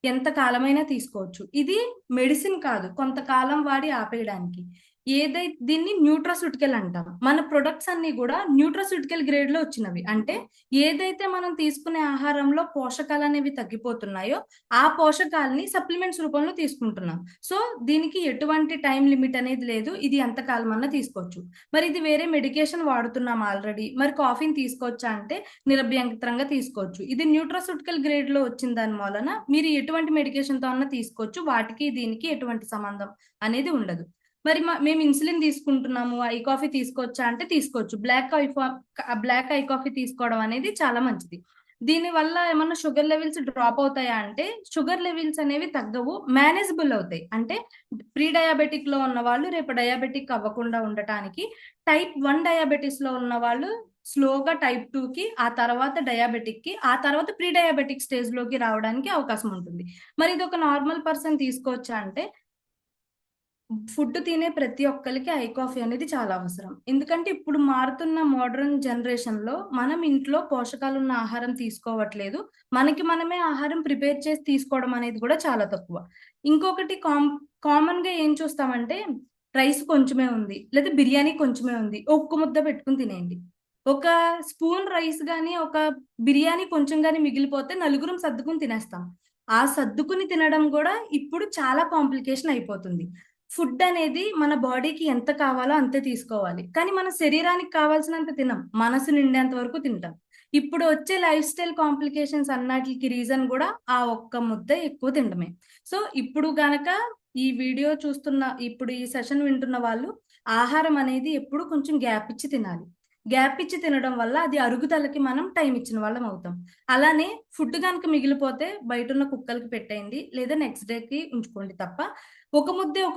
ఎంత కాలమైనా తీసుకోవచ్చు. ఇది మెడిసిన్ కాదు, కొంతకాలం వాడి ఆపేయడానికి. దీన్ని న్యూట్రాస్యూటికల్ అంటాం. మన ప్రొడక్ట్స్ అన్ని కూడా న్యూట్రాస్యూటికల్ గ్రేడ్ లో వచ్చినవి. అంటే ఏదైతే మనం తీసుకునే ఆహారంలో పోషకాలు అనేవి తగ్గిపోతున్నాయో ఆ పోషకాలని సప్లిమెంట్స్ రూపంలో తీసుకుంటున్నాం. సో దీనికి ఎటువంటి టైం లిమిట్ అనేది లేదు, ఇది ఎంత కాలం అన్నా తీసుకోవచ్చు. మరి ఇది వేరే మెడికేషన్ వాడుతున్నాం ఆల్రెడీ, మరి కాఫీని తీసుకోవచ్చా అంటే నిరభ్యంతరంగా తీసుకోవచ్చు. ఇది న్యూట్రాస్యూటికల్ గ్రేడ్ లో వచ్చిన దాని వలన మీరు ఎటువంటి మెడికేషన్ తో అన్నా తీసుకోవచ్చు. వాటికి దీనికి ఎటువంటి సంబంధం అనేది ఉండదు. మరి మేము ఇన్సులిన్ తీసుకుంటున్నాము, ఐ కాఫీ తీసుకోవచ్చా అంటే తీసుకోవచ్చు. బ్లాక్ ఐ కాఫీ తీసుకోవడం అనేది చాలా మంచిది. దీని వల్ల ఏమన్నా షుగర్ లెవెల్స్ డ్రాప్ అవుతాయా అంటే షుగర్ లెవెల్స్ అనేవి తగ్గవు, మేనేజబుల్ అవుతాయి. అంటే ప్రీ డయాబెటిక్ లో ఉన్న వాళ్ళు రేపు డయాబెటిక్ అవ్వకుండా ఉండటానికి, టైప్ 1 డయాబెటిస్ లో ఉన్న వాళ్ళు స్లోగా టైప్ 2 కి, ఆ తర్వాత డయాబెటిక్ కి, ఆ తర్వాత ప్రీ డయాబెటిక్ స్టేజ్ లోకి రావడానికి అవకాశం ఉంటుంది. మరి ఇది ఒక నార్మల్ పర్సన్ తీసుకోవచ్చా అంటే ఫుడ్ తినే ప్రతి ఒక్కరికి ఐ కాఫీ అనేది చాలా అవసరం. ఎందుకంటే ఇప్పుడు మారుతున్న మోడర్న్ జనరేషన్ లో మనం ఇంట్లో పోషకాలు ఉన్న ఆహారం తీసుకోవట్లేదు, మనకి మనమే ఆహారం ప్రిపేర్ చేసి తీసుకోవడం అనేది కూడా చాలా తక్కువ. ఇంకొకటి కామన్ గా ఏం చూస్తామంటే రైస్ కొంచెమే ఉంది, లేదా బిర్యానీ కొంచెమే ఉంది, ఒక్క ముద్ద పెట్టుకుని తినేయండి. ఒక స్పూన్ రైస్ గానీ ఒక బిర్యానీ కొంచెం గానీ మిగిలిపోతే నలుగురం సర్దుకుని తినేస్తాం. ఆ సర్దుకుని తినడం కూడా ఇప్పుడు చాలా కాంప్లికేషన్ అయిపోతుంది. ఫుడ్ అనేది మన బాడీకి ఎంత కావాలో అంతే తీసుకోవాలి, కానీ మన శరీరానికి కావాల్సినంత తినం, మనసు నిండేంత వరకు తింటాం. ఇప్పుడు వచ్చే లైఫ్ స్టైల్ కాంప్లికేషన్స్ అన్నిటికి రీజన్ కూడా ఆ ఒక్క ముద్ద ఎక్కువ తినడమే. సో ఇప్పుడు గనక ఈ వీడియో చూస్తున్న, ఇప్పుడు ఈ సెషన్ వింటున్న వాళ్ళు ఆహారం అనేది ఎప్పుడు కొంచెం గ్యాప్ ఇచ్చి తినాలి. గ్యాప్ ఇచ్చి తినడం వల్ల అది అరుగుదలకి మనం టైం ఇచ్చిన వాళ్ళం అవుతాం. అలానే ఫుడ్ కనుక మిగిలిపోతే బయట ఉన్న కుక్కలకి పెట్టేయండి, లేదా నెక్స్ట్ డేకి ఉంచుకోండి తప్ప ఒక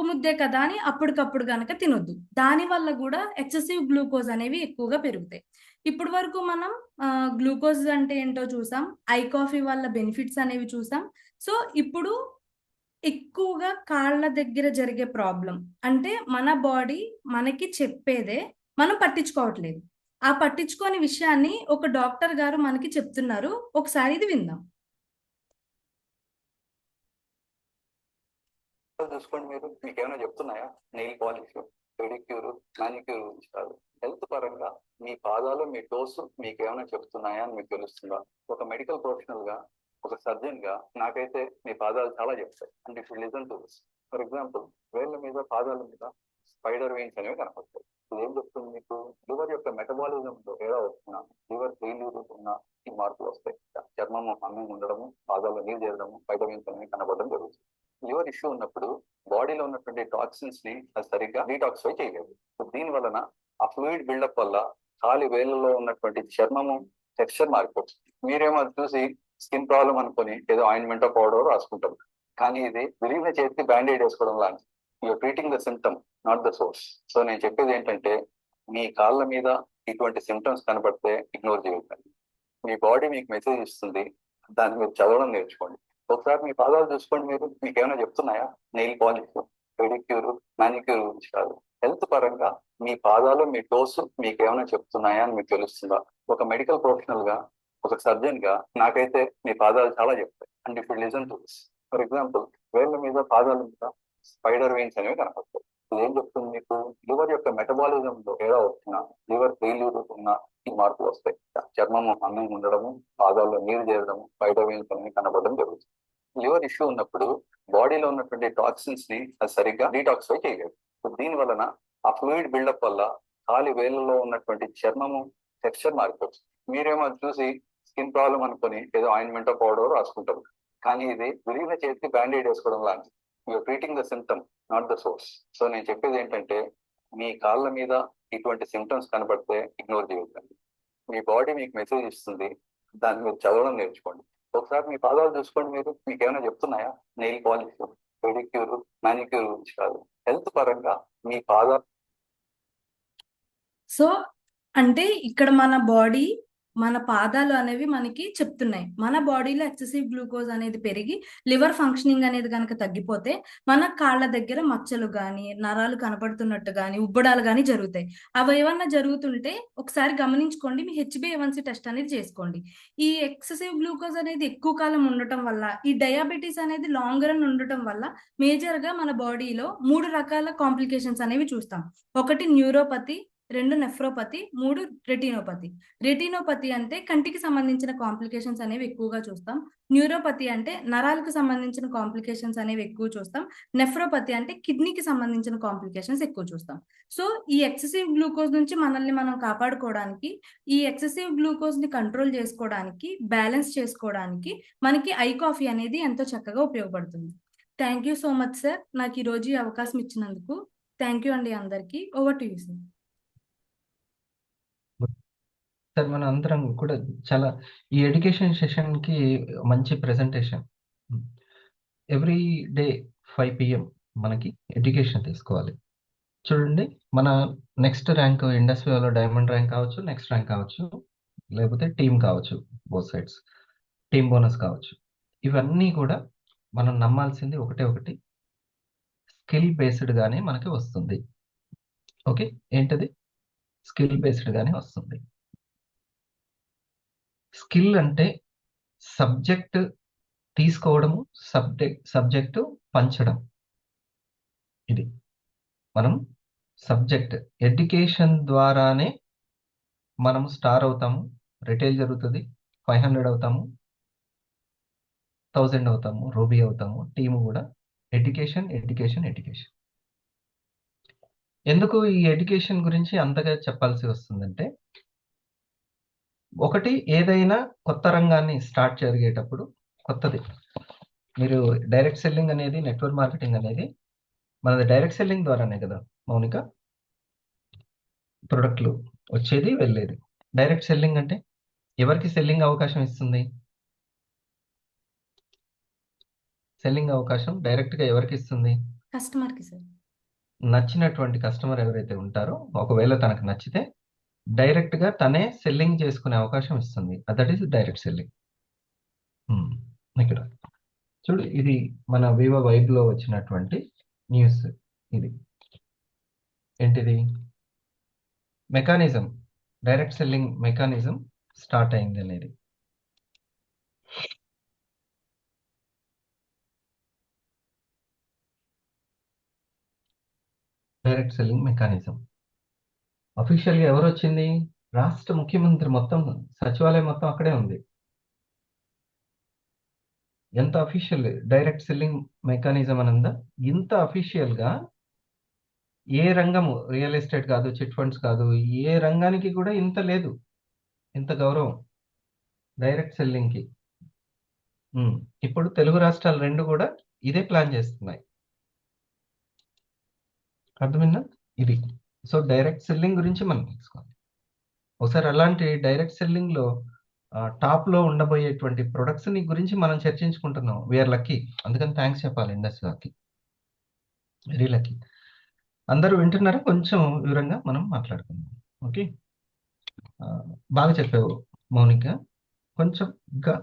ముద్దే కదా అని అప్పటికప్పుడు గనక తినొద్దు. దాని వల్ల కూడా ఎక్సెసివ్ గ్లూకోజ్ అనేవి ఎక్కువగా పెరుగుతాయి. ఇప్పటి వరకు మనం గ్లూకోజ్ అంటే ఏంటో చూసాం, ఐ కాఫీ వల్ల బెనిఫిట్స్ అనేవి చూసాం. సో ఇప్పుడు ఎక్కువగా కాళ్ళ దగ్గర జరిగే ప్రాబ్లం అంటే మన బాడీ మనకి చెప్పేదే మనం పట్టించుకోవట్లేదు. ఆ పట్టించుకోని విషయాన్ని ఒక డాక్టర్ గారు మనకి చెప్తున్నారు. ఒకసారి ఇది విందాం. చూసుకోండి, మీరు మీకు ఏమైనా చెప్తున్నాయా? నెయిల్ పాలిష్, పెడిక్యూర్, మానిక్యూర్ గురించి కాదు, హెల్త్ పరంగా మీ పాదాలు, మీ టోస్ మీకు ఏమైనా చెప్తున్నాయా అని మీకు తెలుస్తుందా? ఒక మెడికల్ ప్రొఫెషనల్ గా, ఒక సర్జన్ గా నాకైతే మీ పాదాలు చాలా చెప్తాయి. And if you listen to this, for example వేళ్ళ మీద, పాదాల మీద స్పైడర్ వెయిన్స్ అనేవి కనపడతాయి. ఇది ఏం చెప్తుంది మీకు? లివర్ యొక్క మెటబాలిజం లో ఏదో వస్తున్నా, లివర్ ఫెయిల్యూర్ ఉన్న ఈ మార్పులు వస్తాయి. చర్మము అందంగా ఉండడము, పాదాలు నీరు చేరడము, స్పైడర్ వెయిన్స్ అనేవి కనపడడం జరుగుతుంది. లివర్ ఇష్యూ ఉన్నప్పుడు బాడీలో ఉన్నటువంటి టాక్సిన్స్ ని అది సరిగ్గా డీటాక్సిఫై చేయలేదు. దీని వలన ఆ ఫ్లూయిడ్ బిల్డప్ వల్ల కాలి వేళ్ళలో ఉన్నటువంటి చర్మము టెక్స్చర్ మారిపోతుంది. మీరేమో అది చూసి స్కిన్ ప్రాబ్లం అనుకుని ఏదో ఆయింట్మెంట్ పౌడర్ రాసుకుంటారు. కానీ ఇది విరిగిన చేతికి బ్యాండేడ్ వేసుకోవడం లాంటి. You're treating the symptom, not the source. So నేను చెప్పేది ఏంటంటే, మీ కాళ్ళ మీద ఇటువంటి సిమ్టమ్స్ కనబడితే ఇగ్నోర్ చేయకండి. మీ బాడీ మీకు మెసేజ్ ఇస్తుంది, దాన్ని మీరు చదవడం నేర్చుకోండి. ఒకసారి మీ పాదాలు చూసుకోండి, మీరు మీకు ఏమైనా చెప్తున్నాయా? నెయిల్ పాలిష్, పెడిక్యూర్, మానిక్యూర్ గురించి కాదు, హెల్త్ పరంగా మీ పాదాలు, మీ టోస్ మీకు ఏమైనా చెప్తున్నాయా అని మీకు తెలుస్తుందా? ఒక మెడికల్ ప్రొఫెషనల్ గా, ఒక సర్జన్ గా నాకైతే మీ పాదాలు చాలా చెప్తాయి. And if you listen to this, for example వేళ్ళ మీద, పాదాల మీద స్పైడర్ వెయిన్స్ అనేవి కనపడతాయి. ఇది ఏం చెప్తుంది మీకు? లివర్ యొక్క మెటబాలిజం లో ఏదో వస్తున్నా, లివర్ ఫెయిల్యూర్ ఉన్న ఈ మార్పులు వస్తాయి. చర్మము అందంగా ఉండడము, పాదాల్లో నీరు చేరడము, స్పైడర్ వెయిన్స్ అనేవి కనపడడం జరుగుతుంది. లివర్ ఇష్యూ ఉన్నప్పుడు బాడీలో ఉన్నటువంటి టాక్సిన్స్ ని అది సరిగ్గా డీటాక్సిఫై చేయలేదు. దీని వలన ఆ ఫ్లూయిడ్ బిల్డప్ వల్ల కాలి వేళ్ళలో ఉన్నటువంటి చర్మము టెక్స్చర్ మారిపోతుంది. మీరేమో అది చూసి స్కిన్ ప్రాబ్లం అనుకుని ఏదో ఆయింట్మెంట్ పౌడర్ రాసుకుంటారు. కానీ ఇది విరిగిన చేతికి బ్యాండేడ్ వేసుకోవడం లాంటి. You're treating the symptom, not the source. So నేను చెప్పేది ఏంటంటే, మీ కాళ్ళ మీద ఇటువంటి సిమ్టమ్స్ కనబడితే ఇగ్నోర్ చేయకండి. మీ బాడీ మీకు మెసేజ్ ఇస్తుంది, దాన్ని మీరు చదవడం నేర్చుకోండి. ఒకసారి మీ పాదాలు చూసుకోండి, మీరు మీకు ఏమైనా చెప్తున్నాయా? నెయిల్ పాలిష్, పెడిక్యూర్, మానిక్యూర్ గురించి కాదు, హెల్త్ పరంగా మీ పాదాలు. సో అంటే ఇక్కడ మన బాడీ, మన పాదాలు అనేవి మనకి చెప్తున్నాయి. మన బాడీలో ఎక్సెసివ్ గ్లూకోజ్ అనేది పెరిగి లివర్ ఫంక్షనింగ్ అనేది కనుక తగ్గిపోతే మన కాళ్ళ దగ్గర మచ్చలు కానీ, నరాలు కనపడుతున్నట్టు కానీ, ఉబ్బడాలు కానీ జరుగుతాయి. అవి ఏమన్నా జరుగుతుంటే ఒకసారి గమనించుకోండి, మీ HbA1c టెస్ట్ అనేది చేసుకోండి. ఈ ఎక్సెసివ్ గ్లూకోజ్ అనేది ఎక్కువ కాలం ఉండటం వల్ల, ఈ డయాబెటీస్ అనేది లాంగ్ రన్ ఉండటం వల్ల మేజర్ గా మన బాడీలో 3 రకాల కాంప్లికేషన్స్ అనేవి చూస్తాం. ఒకటి న్యూరోపతి, 2 నెఫ్రోపతి, 3 రెటినోపతి. రెటినోపతి అంటే కంటికి సంబంధించిన కాంప్లికేషన్స్ అనేవి ఎక్కువగా చూస్తాం. న్యూరోపతి అంటే నరాలకు సంబంధించిన కాంప్లికేషన్స్ అనేవి ఎక్కువ చూస్తాం. నెఫ్రోపతి అంటే కిడ్నీకి సంబంధించిన కాంప్లికేషన్స్ ఎక్కువ చూస్తాం. సో ఈ ఎక్సెసివ్ గ్లూకోజ్ నుంచి మనల్ని మనం కాపాడుకోవడానికి, ఈ ఎక్సెసివ్ గ్లూకోజ్ ని కంట్రోల్ చేసుకోవడానికి, బ్యాలెన్స్ చేసుకోవడానికి మనకి ఐ కాఫీ అనేది ఎంతో చక్కగా ఉపయోగపడుతుంది. Thank you so much sir, నాకు ఈ రోజు ఈ అవకాశం ఇచ్చినందుకు. థ్యాంక్ యూ అండి అందరికీ. Over to you sir. Sir, మన అందరం కూడా చాలా ఈ ఎడ్యుకేషన్ సెషన్కి మంచి ప్రెజెంటేషన్. ఎవ్రీ డే 5 PM మనకి ఎడ్యుకేషన్ తీసుకోవాలి. చూడండి, మన నెక్స్ట్ ర్యాంక్ ఇండస్ట్రీలో డైమండ్ ర్యాంక్ కావచ్చు, నెక్స్ట్ ర్యాంక్ కావచ్చు, లేకపోతే టీమ్ కావచ్చు, బోత్ సైడ్స్ టీమ్ బోనస్ కావచ్చు. ఇవన్నీ కూడా మనం నమ్మాల్సింది ఒకటి, స్కిల్ బేస్డ్ గానే మనకి వస్తుంది. ఓకే, ఏంటది? స్కిల్ బేస్డ్ గానే వస్తుంది. స్కిల్ అంటే సబ్జెక్ట్ తీసుకోవడము, సబ్జెక్టు పంచడం. ఇది మనం సబ్జెక్ట్ ఎడ్యుకేషన్ ద్వారానే మనం స్టార్ అవుతాము, రిటైల్ జరుగుతుంది, 500 అవుతాము, 1000 అవుతాము, రూబీ అవుతాము. టీము కూడా ఎడ్యుకేషన్. ఎందుకు ఈ ఎడ్యుకేషన్ గురించి అంతగా చెప్పాల్సి వస్తుందంటే, ఒకటి, ఏదైనా కొత్త రంగాన్ని స్టార్ట్ జరిగేటప్పుడు, కొత్తది, మీరు డైరెక్ట్ సెల్లింగ్ అనేది, నెట్వర్క్ మార్కెటింగ్ అనేది మనది డైరెక్ట్ సెల్లింగ్ ద్వారానే కదా మౌనిక, ప్రొడక్ట్లు వచ్చేది వెళ్ళేది. డైరెక్ట్ సెల్లింగ్ అంటే ఎవరికి సెల్లింగ్ అవకాశం ఇస్తుంది? సెల్లింగ్ అవకాశం డైరెక్ట్ గా ఎవరికి ఇస్తుంది? కస్టమర్ కి సార్. నచ్చినటువంటి కస్టమర్ ఎవరైతే ఉంటారో, ఒకవేళ తనకు నచ్చితే డైరెక్ట్ గా తనే సెల్లింగ్ చేసుకునే అవకాశం ఇస్తుంది. That is direct selling. ఇక్కడ చూడు, ఇది మన వివో వైబ్ లో వచ్చినటువంటి న్యూస్. ఇది ఏంటిది? Mechanism, direct selling mechanism start అయింది అనేది. డైరెక్ట్ సెల్లింగ్ మెకానిజం అఫీషియల్ గా ఎవరు వచ్చింది? రాష్ట్ర ముఖ్యమంత్రి, మొత్తం సచివాలయం మొత్తం అక్కడే ఉంది. ఎంత official direct selling mechanism Ananda, ఇంత అఫీషియల్ గా ఏ రంగము, రియల్ ఎస్టేట్ కాదు, చిట్ ఫండ్స్ కాదు, ఏ రంగానికి కూడా ఇంత లేదు, ఇంత గౌరవం డైరెక్ట్ సెల్లింగ్ కి. ఇప్పుడు తెలుగు రాష్ట్రాలు రెండు కూడా ఇదే ప్లాన్ చేస్తున్నాయి. అర్థమైందా? ఇది సో డైరెక్ట్ సెల్లింగ్ గురించి మనం తెలుసుకోవాలి. ఒకసారి అలాంటి డైరెక్ట్ సెల్లింగ్ లో టాప్ లో ఉండబోయేటువంటి ప్రొడక్ట్స్ ని గురించి మనం చర్చించుకుంటున్నాం. వీఆర్ లక్కీ, అందుకని థ్యాంక్స్ చెప్పాలి ఇండస్ట్రీకి. Very lucky. అందరూ వింటున్నారా? కొంచెం వివరంగా మనం మాట్లాడుకుందాం. ఓకే, బాగా చెప్పావు మౌనిక. కొంచెం ఇంకా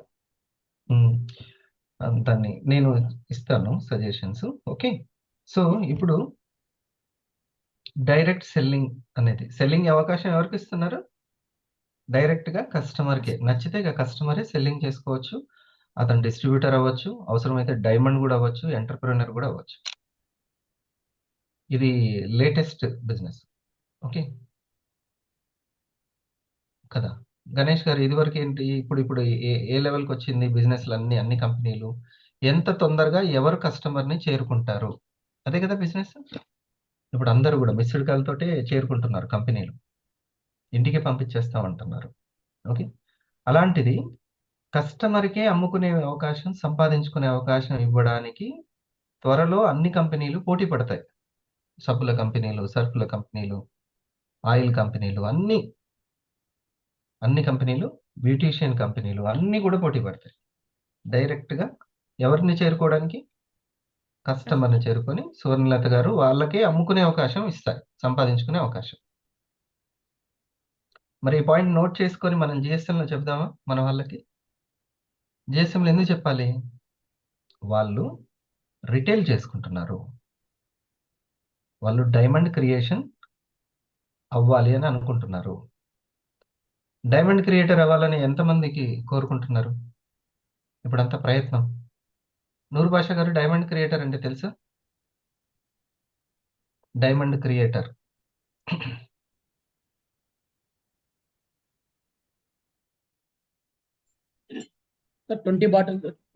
దాన్ని నేను ఇస్తాను సజెషన్స్. ఓకే, సో ఇప్పుడు డైరెక్ట్ సెల్లింగ్ అనేది, సెల్లింగ్ అవకాశం ఎవరికి ఇస్తున్నారు? డైరెక్ట్ గా కస్టమర్కే. నచ్చితే ఇక కస్టమరే సెల్లింగ్ చేసుకోవచ్చు. అతను డిస్ట్రిబ్యూటర్ అవ్వచ్చు, అవసరమైతే డైమండ్ కూడా అవ్వచ్చు, ఎంటర్ప్రెన్యూర్ కూడా అవ్వచ్చు. ఇది లేటెస్ట్ బిజినెస్. ఓకే కదా గణేష్ గారు? ఇదివరకు ఏంటి, ఇప్పుడు ఏ లెవెల్కి వచ్చింది బిజినెస్లు అన్ని కంపెనీలు? ఎంత తొందరగా ఎవరు కస్టమర్ని చేరుకుంటారు, అదే కదా బిజినెస్. ఇప్పుడు అందరూ కూడా మిస్డ్ కాల్ తోటే చేరుకుంటున్నారు కంపెనీలు, ఇంటికి పంపించేస్తామంటున్నారు. ఓకే, అలాంటిది కస్టమర్కే అమ్ముకునే అవకాశం, సంపాదించుకునే అవకాశం ఇవ్వడానికి త్వరలో అన్ని కంపెనీలు పోటీ పడతాయి. సబ్బుల కంపెనీలు, సర్ఫుల కంపెనీలు, ఆయిల్ కంపెనీలు, అన్ని కంపెనీలు, బ్యూటీషియన్ కంపెనీలు అన్ని కూడా పోటీ పడతాయి. డైరెక్ట్ గా ఎవరిని చేరుకోవడానికి? కస్టమర్ని చేరుకొని సువర్ణలత గారు వాళ్ళకే అమ్ముకునే అవకాశం ఇస్తారు, సంపాదించుకునే అవకాశం. మరి ఈ పాయింట్ నోట్ చేసుకొని మనం జిఎస్ఎంలో చెప్దామా మన వాళ్ళకి? జిఎస్ఎంలో ఎందుకు చెప్పాలి? వాళ్ళు రిటైల్ చేసుకుంటున్నారు, వాళ్ళు డైమండ్ క్రియేషన్ అవ్వాలి అని అనుకుంటున్నారు. డైమండ్ క్రియేటర్ అవ్వాలని ఎంతమందికి కోరుకుంటున్నారు? ఇప్పుడంతా ప్రయత్నం. నూరు భాష గారు, డైమండ్ క్రియేటర్ అంటే తెలుసా? Diamond creator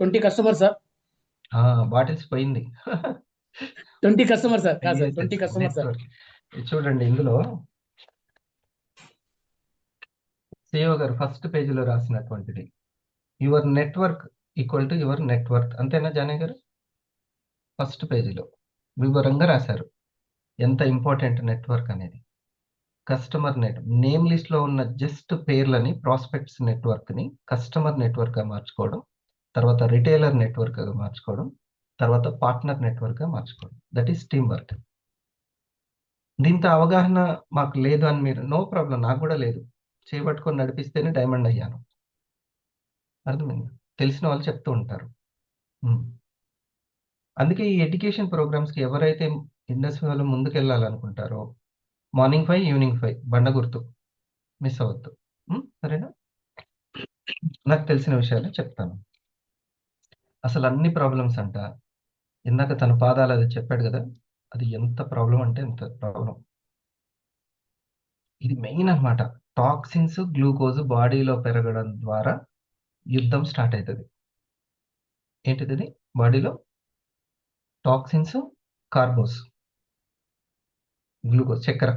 20 customer sir. Bottles పోయింది. 20 కస్టమర్ సార్. కాదు సార్, 20 కస్టమర్ సార్. చూడండి, ఇందులో సిఇఓ గారు ఫస్ట్ పేజీలో రాసినటువంటిది, your network equal to your network. అంతేనా జానే గారు? ఫస్ట్ పేజీలో వివరంగా రాశారు ఎంత ఇంపార్టెంట్ నెట్వర్క్ అనేది. కస్టమర్ నేమ్ లిస్ట్ లో ఉన్న జస్ట్ పేర్లని, ప్రాస్పెక్ట్స్ నెట్వర్క్ ని కస్టమర్ నెట్వర్క్ గా మార్చుకోవడం, తర్వాత రిటైలర్ నెట్వర్క్ గా మార్చుకోవడం, తర్వాత పార్ట్నర్ నెట్వర్క్ గా మార్చుకోవడం. That is team work. దీంతో అవగాహన మాకు లేదు అని మీరు, నో ప్రాబ్లం, నాకు కూడా లేదు. చేపట్టుకొని నడిపిస్తేనే డైమండ్ అయ్యాను. అర్థమైంది? తెలిసిన వాళ్ళు చెప్తూ ఉంటారు. అందుకే ఈ ఎడ్యుకేషన్ ప్రోగ్రామ్స్ కి ఎవరైతే ఇండస్ట్రీ వాళ్ళు ముందుకెళ్ళాలనుకుంటారో, మార్నింగ్ 5 ఈవినింగ్ 5 బండ గుర్తు మిస్ అవ్వద్దు. సరేనా? నాకు తెలిసిన విషయాలు చెప్తాను. అసలు అన్ని ప్రాబ్లమ్స్ అంట, ఇందాక తన పాదాలు అది చెప్పాడు కదా, అది ఎంత ప్రాబ్లం అంటే ఎంత ప్రాబ్లం. ఇది మెయిన్ అన్నమాట. టాక్సిన్స్, గ్లూకోజ్ బాడీలో పెరగడం ద్వారా యుద్ధం స్టార్ట్ అవుతుంది. ఏంటిది? బాడీలో టాక్సిన్స్, కార్బోస్, గ్లూకోజ్ చక్కెర,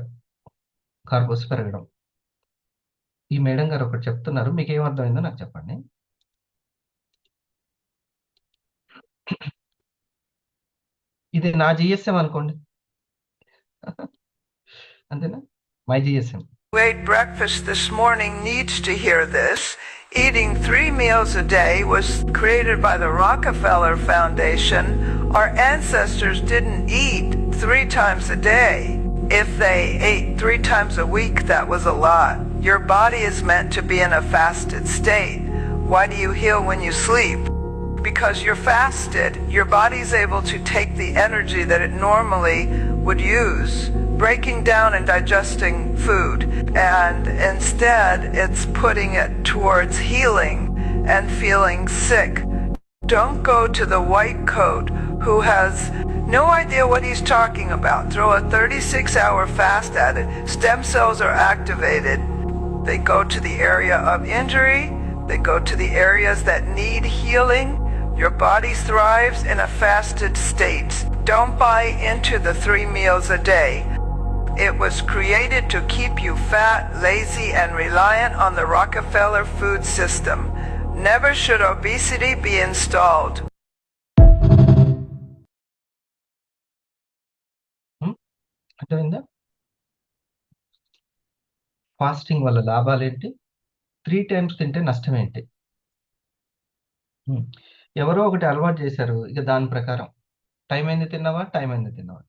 కార్బోస్ పెరగడం. ఈ మేడం గారు ఒకటి చెప్తున్నారు, మీకు ఏమర్థమైందో నాకు చెప్పండి. ఇది నా జిఎస్ఎం అనుకోండి, అంతేనా? My GSM. Who ate breakfast this morning needs to hear this. Eating 3 meals a day was created by the Rockefeller Foundation. Our ancestors didn't eat 3 times a day. If they ate 3 times a week, that was a lot. Your body is meant to be in a fasted state. Why do you heal when you sleep? Because you're fasted, your body's able to take the energy that it normally would use, breaking down and digesting food, and instead it's putting it towards healing and feeling sick. Don't go to the white coat who has no idea what he's talking about. Throw a 36-hour fast at it. Stem cells are activated. They go to the area of injury. They go to the areas that need healing. Your body thrives in a fasted state. Don't buy into the 3 meals a day. It was created to keep you fat, lazy, and reliant on the Rockefeller food system. Never should obesity be installed. అర్థమైందా? Fasting వల్ల లాభాలేంటి? 3 times తింటే నష్టం ఏంటి? ఎవరో ఒకటి అలవాటు చేశారు. ఇక దాని ప్రకారం టైం అయింది తిన్నావా, టైం అయింది తిన్నావా,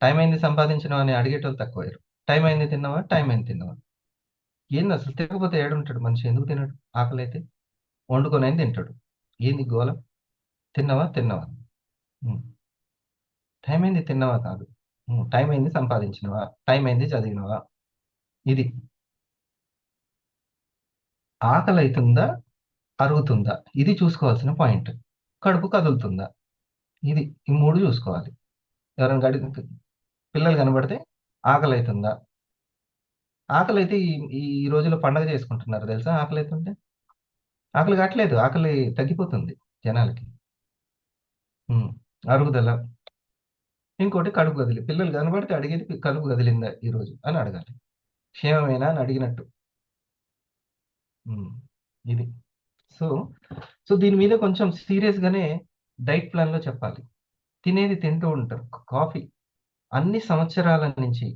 టైం అయింది సంపాదించినావా అని అడిగేటోళ్ళు తక్కువయ్యారు. టైం అయింది తిన్నావా, టైం అయింది తిన్నావా. ఏంది అసలు తినకపోతే ఏడుంటాడు మనిషి? ఎందుకు తినడు? ఆకలి అయితే వండుకొని తింటాడు. ఏంది గోల? తిన్నావా తిన్నావా, టైం అయింది తిన్నావా కాదు, టైం అయింది సంపాదించినవా, టైం అయింది చదివినవా. ఇది ఆకలి అవుతుందా, అరుగుతుందా, ఇది చూసుకోవాల్సిన పాయింట్. కడుపు కదులుతుందా, ఇది ఈ 3 చూసుకోవాలి. ఎవరైనా పిల్లలు కనబడితే ఆకలి అవుతుందా? ఆకలి అయితే ఈ రోజుల్లో పండగ చేసుకుంటున్నారు తెలుసా. ఆకలి అవుతుంటే ఆకలి కావట్లేదు, ఆకలి తగ్గిపోతుంది జనాలకి. అరుగుదల. ఇంకోటి కడుపు కదిలి. పిల్లలు కనబడితే అడిగేది కడుపు కదిలిందా ఈరోజు అని అడగాలి. క్షేమమేనా అని అడిగినట్టు. ఇది సో దీని మీద కొంచెం సీరియస్గానే డైట్ ప్లాన్లో చెప్పాలి. తినేది తింటూ ఉంటారు. కాఫీ అన్ని సంవత్సరాల నుంచి,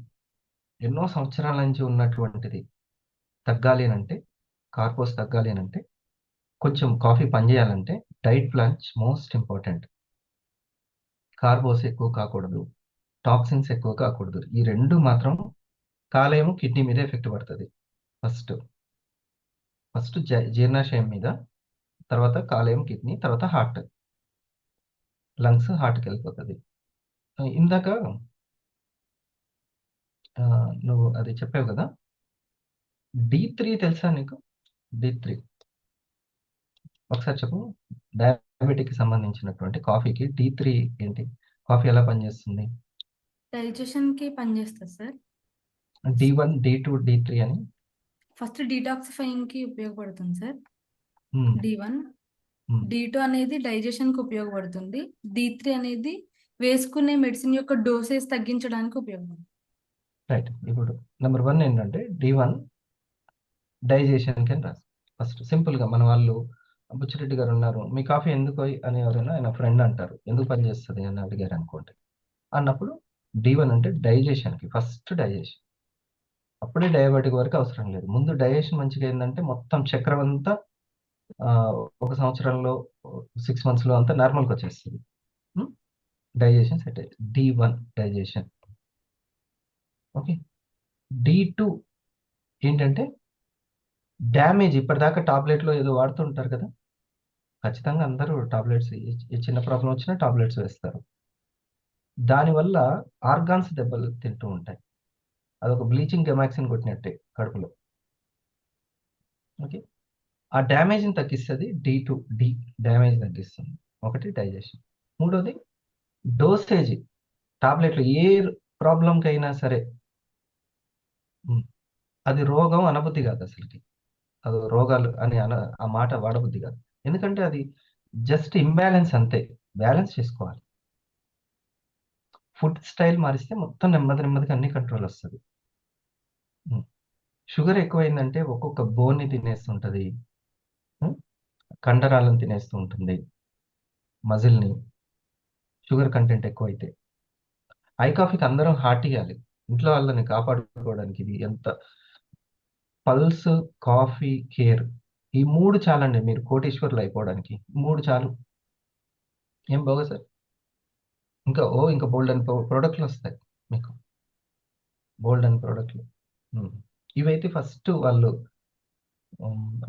ఎన్నో సంవత్సరాల నుంచి ఉన్నటువంటిది తగ్గాలి అని అంటే, కార్బోస్ తగ్గాలి అని అంటే, కొంచెం కాఫీ పనిచేయాలంటే డైట్ ప్లాన్ మోస్ట్ ఇంపార్టెంట్. కార్బోస్ ఎక్కువ కాకూడదు, టాక్సిన్స్ ఎక్కువ కాకూడదు. ఈ 2 మాత్రం కాలేయం, కిడ్నీ మీద ఎఫెక్ట్ పడుతుంది. ఫస్ట్ జీర్ణాశయం మీద, తర్వాత కాలేయం, కిడ్నీ, తర్వాత హార్ట్, లంగ్స్, హార్ట్కి వెళ్ళిపోతుంది. ఇందాక నువ్వు అది చెప్పావు కదా, D3 తెలుసా నీకు? D3 ఒకసారి చెప్పు. డయాబెటిక్ సంబంధించినటువంటి కాఫీకి D3 ఏంటి? కాఫీ ఎలా పనిచేస్తుంది? డైజెషన్ కి పనిచేస్తుంది సార్. D1, D2, D3 అని. ఫస్ట్ డీటాక్సిఫైయింగ్ కి ఉపయోగపడుతుంది సార్. మ్మ్. D1. మ్మ్. D2 అనేది డైజెషన్ కి ఉపయోగపడుతుంది. D3 అనేది వేసుకునే మెడిసిన్ యొక్క డోసేజ్ తగ్గించడానికి ఉపయోగపడుతుంది. రైట్. ఇప్పుడు నెంబర్ 1 ఏంటంటే D1 డైజెషన్ కి రాసు. ఫస్ట్ సింపుల్గా మన వాళ్ళు బుచ్చిరెడ్డి గారు ఉన్నారు, మీ కాఫీ ఎందుకు అని ఎవరైనా ఆయన ఫ్రెండ్ అంటారు, ఎందుకు పని చేస్తుంది అని అడిగారు అనుకోండి. అన్నప్పుడు D1 అంటే డైజెషన్కి, ఫస్ట్ డైజెషన్. అప్పుడే డయాబెటిక్ వరకు అవసరం లేదు. ముందు డైజెషన్ మంచిగా ఏంటంటే మొత్తం చక్రం అంతా ఒక సంవత్సరంలో 6 monthsలో అంతా నార్మల్కి వచ్చేస్తుంది. డైజెషన్ సెట్ అయ్యి D1 డైజెషన్. ఓకే. D2 ఏంటంటే డ్యామేజ్. ఇప్పటిదాకా టాబ్లెట్లో ఏదో వాడుతుంటారు కదా, ఖచ్చితంగా అందరూ టాబ్లెట్స్, చిన్న ప్రాబ్లం వచ్చినా టాబ్లెట్స్ వేస్తారు. దానివల్ల ఆర్గాన్స్ దెబ్బలు తింటూ ఉంటాయి. అదొక బ్లీచింగ్ గెమాక్సిన్ కొట్టినట్టే కడుపులో. ఓకే. ఆ డ్యామేజ్ని తగ్గిస్తుంది D2. డ్యామేజ్ తగ్గిస్తుంది. ఒకటి డైజెషన్. మూడోది డోసేజ్. టాబ్లెట్లు ఏ ప్రాబ్లంకి అయినా సరే అది రోగం అనబుద్ధి కాదు అసలుకి. అది రోగాలు అని ఆ మాట వాడబుద్ధి కాదు. ఎందుకంటే అది జస్ట్ ఇంబ్యాలెన్స్ అంతే. బ్యాలెన్స్ చేసుకోవాలి. ఫుడ్ స్టైల్ మారిస్తే మొత్తం నెమ్మదిగా అన్ని కంట్రోల్ వస్తుంది. షుగర్ ఎక్కువైందంటే ఒక్కొక్క బోన్ని తినేస్తుంటుంది, కండరాలను తినేస్తూ ఉంటుంది, మజిల్ని. షుగర్ కంటెంట్ ఎక్కువైతే ఐ కాఫీకి అందరం హార్ట్ ఇవ్వాలి. ఇంట్లో వాళ్ళని కాపాడుకోవడానికి ఇది ఎంత. పల్స్, కాఫీ, కేర్, ఈ 3 చాలండి మీరు కోటీశ్వర్లు అయిపోవడానికి. 3 చాలు. ఏం బాగా సార్? ఇంకా బోల్డ్ అని ప్రోడక్ట్లు వస్తాయి మీకు. బోల్డ్ అని ప్రోడక్ట్లు. ఇవైతే ఫస్ట్ వాళ్ళు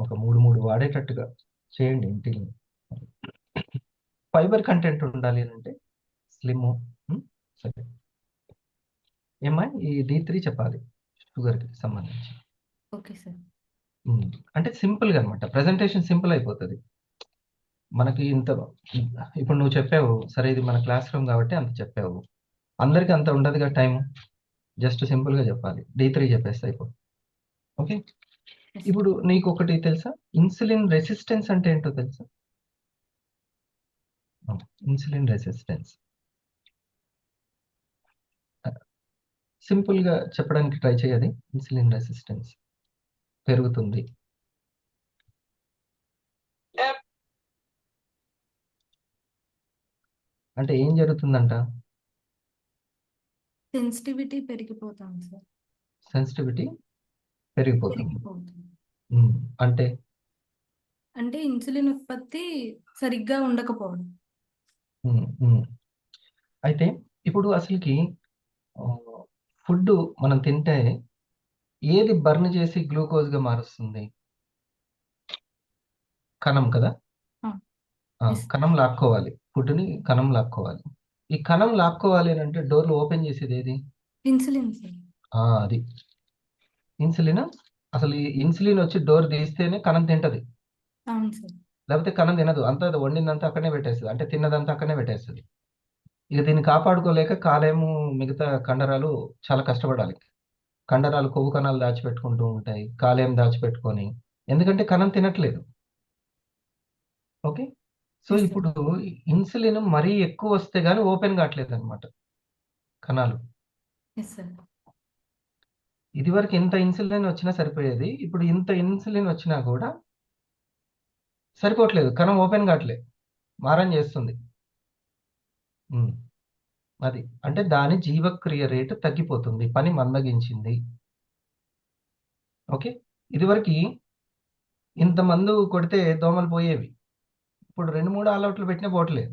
ఒక 3 వాడేటట్టుగా చేయండి ఇంటిని. ఫైబర్ కంటెంట్ ఉండాలి అంటే స్లిమ్. సరే ఏమ్మా ఈ D3 చెప్పాలి షుగర్కి సంబంధించి. Okay sir. అంటే సింపుల్గా అనమాట, ప్రజెంటేషన్ సింపుల్ అయిపోతుంది మనకి. ఇంత ఇప్పుడు నువ్వు చెప్పావు సరే, ఇది మన క్లాస్ రూమ్ కాబట్టి అంత చెప్పావు, అందరికి అంత ఉండదుగా టైం. జస్ట్ సింపుల్గా చెప్పాలి, D3 చెప్పేస్తే అయిపో. ఓకే, ఇప్పుడు నీకు ఒకటి తెలుసా, ఇన్సులిన్ రెసిస్టెన్స్ అంటే ఏంటో తెలుసా? ఇన్సులిన్ రెసిస్టెన్స్ సింపుల్గా చెప్పడానికి ట్రై చేయాలి. ఇన్సులిన్ రెసిస్టెన్స్ పెరుగుతుంది. అంటే ఏం జరుగుతుందంట? Sensitivity పెరిగిపోతాం sir. సెన్సిటివిటీ పెరిగిపోతుంది. పెరిగిపోతుంది అంటే అంటే ఇన్సులిన్ ఉత్పత్తి సరిగ్గా ఉండకపోవడం. అయితే ఇప్పుడు అసలుకి ఫుడ్ మనం తింటే ఏది బర్న్ చేసి గ్లూకోజ్గా మారుస్తుంది? కణం కదా. Yes. కణం లాక్కోవాలి, ఫుడ్ని కణం లాక్కోవాలి. ఈ కణం లాక్కోవాలి అని అంటే డోర్లు ఓపెన్ చేసేది ఏది? Insulin sir. అది ఇన్సులిన్. అసలు ఈ ఇన్సులిన్ వచ్చి డోర్ తీస్తేనే కణం తింటది, అవును సార్. లేకపోతే కణం తినదు. అంతా వండిందంతా అక్కడనే పెట్టేస్తుంది, అంటే తిన్నదంతా అక్కడనే పెట్టేస్తుంది. ఇక దీన్ని కాపాడుకోలేక కాలేము మిగతా కండరాలు చాలా కష్టపడాలి. కండరాలు కొవ్వు కణాలు దాచిపెట్టుకుంటూ ఉంటాయి, కాలేయం దాచిపెట్టుకొని, ఎందుకంటే కణం తినట్లేదు. Okay, so Yes, sir. ఇప్పుడు ఇన్సులిన్ మరీ ఎక్కువ వస్తే గానీ ఓపెన్ కావట్లేదు అనమాట కణాలు. Yes sir. ఇదివరకు ఇంత ఇన్సులిన్ వచ్చినా సరిపోయేది, ఇప్పుడు ఇంత ఇన్సులిన్ వచ్చినా కూడా సరిపోవట్లేదు, కణం ఓపెన్ కావట్లేదు, మారం చేస్తుంది. అది అంటే దాని జీవక్రియ రేటు తగ్గిపోతుంది, పని మందగించింది. ఓకే, ఇదివరకు ఇంత మందు కొడితే దోమలు పోయేవి, ఇప్పుడు 2-3 ఆల్అవుట్లు పెట్టినా పోవట్లేదు,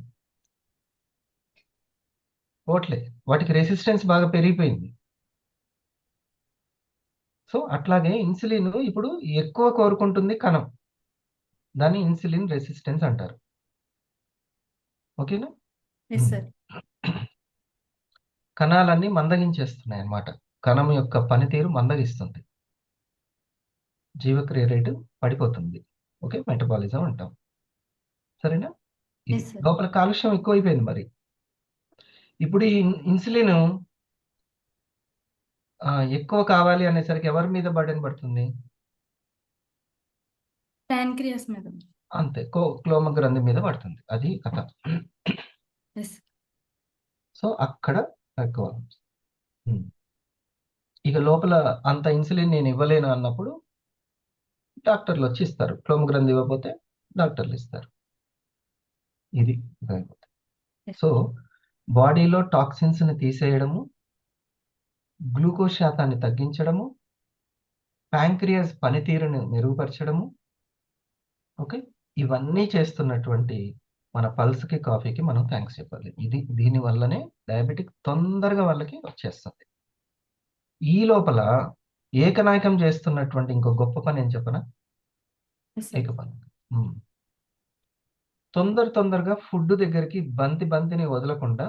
వాటికి రెసిస్టెన్స్ బాగా పెరిగిపోయింది. సో అట్లాగే ఇన్సులిన్ ఇప్పుడు ఎక్కువ కోరుకుంటుంది కణం, దాన్ని ఇన్సులిన్ రెసిస్టెన్స్ అంటారు. ఓకేనా? Yes sir. కణాలన్నీ మందగించేస్తున్నాయి అన్నమాట, కణం యొక్క పనితీరు మందగిస్తుంది, జీవక్రియ రేటు పడిపోతుంది. ఓకే, మెటబాలిజం అంటాం. సరేనా? ఇది Yes, sir. లోపల కాలుష్యం ఎక్కువైపోయింది. మరి ఇప్పుడు ఈ ఇన్సులిన్ ఎక్కువ కావాలి అనేసరికి ఎవరి మీద బర్డెన్ పడుతుంది? ప్యాన్క్రియాస్ మీద. అంతే, క్లోమ గ్రంథి మీద పడుతుంది. అది కథ. ఎస్. సో అక్కడ ఎక్కువ. ఇక లోపల అంత ఇన్సులిన్ నేను ఇవ్వలేను అన్నప్పుడు డాక్టర్లు వచ్చి ఇస్తారు, క్లోమ గ్రంథి ఇవ్వకపోతే డాక్టర్లు ఇస్తారు. ఇది Yes. సో బాడీలో టాక్సిన్స్ ని తీసేయడము, గ్లూకోజ్ శాతాన్ని తగ్గించడము, ప్యాంక్రియాస్ పనితీరుని మెరుగుపరచడము. ఓకే, ఇవన్నీ చేస్తున్నటువంటి మన పల్స్కి కాఫీకి మనం థ్యాంక్స్ చెప్పాలి. దీని వల్లనే డయాబెటిక్ తొందరగా వాళ్ళకి వచ్చేస్తుంది. ఈ లోపల ఏకనాయకం చేస్తున్నటువంటి ఇంకో గొప్ప పని ఏం చెప్పనా? Yes, sir. ఏకపని. తొందరగా ఫుడ్ దగ్గరికి బంతిని వదలకుండా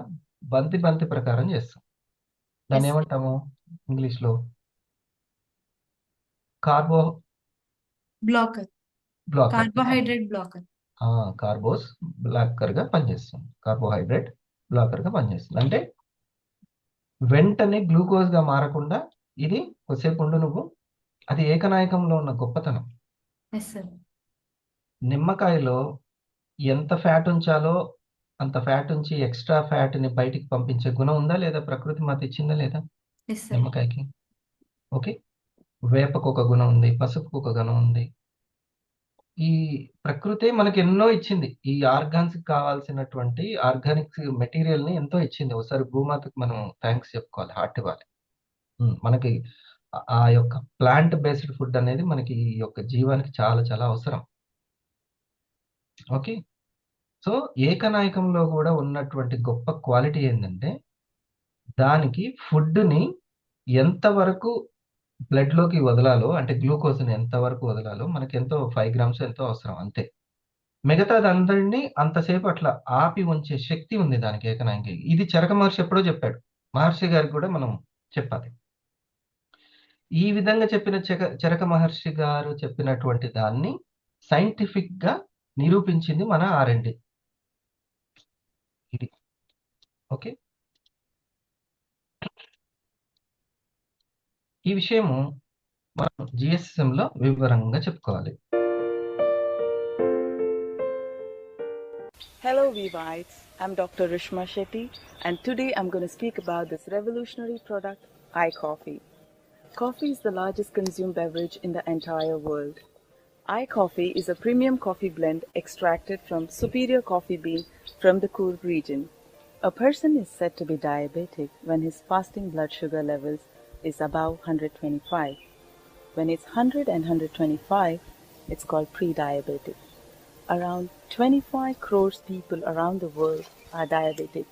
బంతి ప్రకారం చేస్తాం. దాన్ని Yes. ఏమంటాము ఇంగ్లీష్లో? Blocker. Blocker. Carbohydrate blocker. Carbos బ్లాకర్గా పనిచేస్తుంది, కార్బోహైడ్రేట్ బ్లాకర్గా పనిచేస్తుంది. అంటే వెంటనే గ్లూకోజ్గా మారకుండా ఇది కొద్దిసేపు ఉండు నువ్వు. అది ఏకనాయకంలో ఉన్న గొప్పతనం. Yes sir. నిమ్మకాయలో ఎంత ఫ్యాట్ ఉంచాలో అంత ఫ్యాట్ ఉంచి ఎక్స్ట్రా ఫ్యాట్ని బయటికి పంపించే గుణం ఉందా లేదా? ప్రకృతి మాత ఇచ్చిందా లేదా ఎస్ సార్. నిమ్మకాయకి? ఓకే, వేపకు ఒక గుణం ఉంది, పసుపుకు ఒక గుణం ఉంది. ఈ ప్రకృతే మనకి ఎన్నో ఇచ్చింది, ఈ ఆర్గాన్స్ కావాల్సినటువంటి ఆర్గానిక్ మెటీరియల్ ని ఎంతో ఇచ్చింది. ఒకసారి భూమాతకు మనం థ్యాంక్స్ చెప్పుకోవాలి, హార్ట్ ఇవ్వాలి. మనకి ఆ యొక్క ప్లాంట్ బేస్డ్ ఫుడ్ అనేది మనకి ఈ యొక్క జీవానికి చాలా చాలా అవసరం. ఓకే, సో ఏకనాయకంలో కూడా ఉన్నటువంటి గొప్ప క్వాలిటీ ఏంటంటే దానికి ఫుడ్ని ఎంతవరకు బ్లడ్లోకి వదలాలో, అంటే గ్లూకోజ్ని ఎంతవరకు వదలాలో మనకి ఎంతో 5 గ్రామ్స్ ఎంతో అవసరం అంతే. మిగతాదందరినీ అంతసేపు అట్లా ఆపి ఉంచే శక్తి ఉంది దానికి ఏకనాయకి. ఇది చరక మహర్షి ఎప్పుడో చెప్పాడు. మహర్షి గారికి కూడా మనం చెప్పాలి. ఈ విధంగా చెప్పిన చరక మహర్షి గారు చెప్పినటువంటి దాన్ని సైంటిఫిక్ గా నిరూపించింది మన R&D. ఇది ఓకే. ఈ విషయము మనం GSM లో వివరంగా చెప్పుకోవాలి. Hello Vivites, I'm Dr. Rishma Shetty and today I'm going to speak about this revolutionary product, iCoffee. Coffee is the largest consumed beverage in the entire world. iCoffee is a premium coffee blend extracted from superior coffee bean from the Coorg region. A person is said to be diabetic when his fasting blood sugar levels is above 125. When it's 100 and 125, it's called pre-diabetic. Around 25 crores people around the world are diabetic,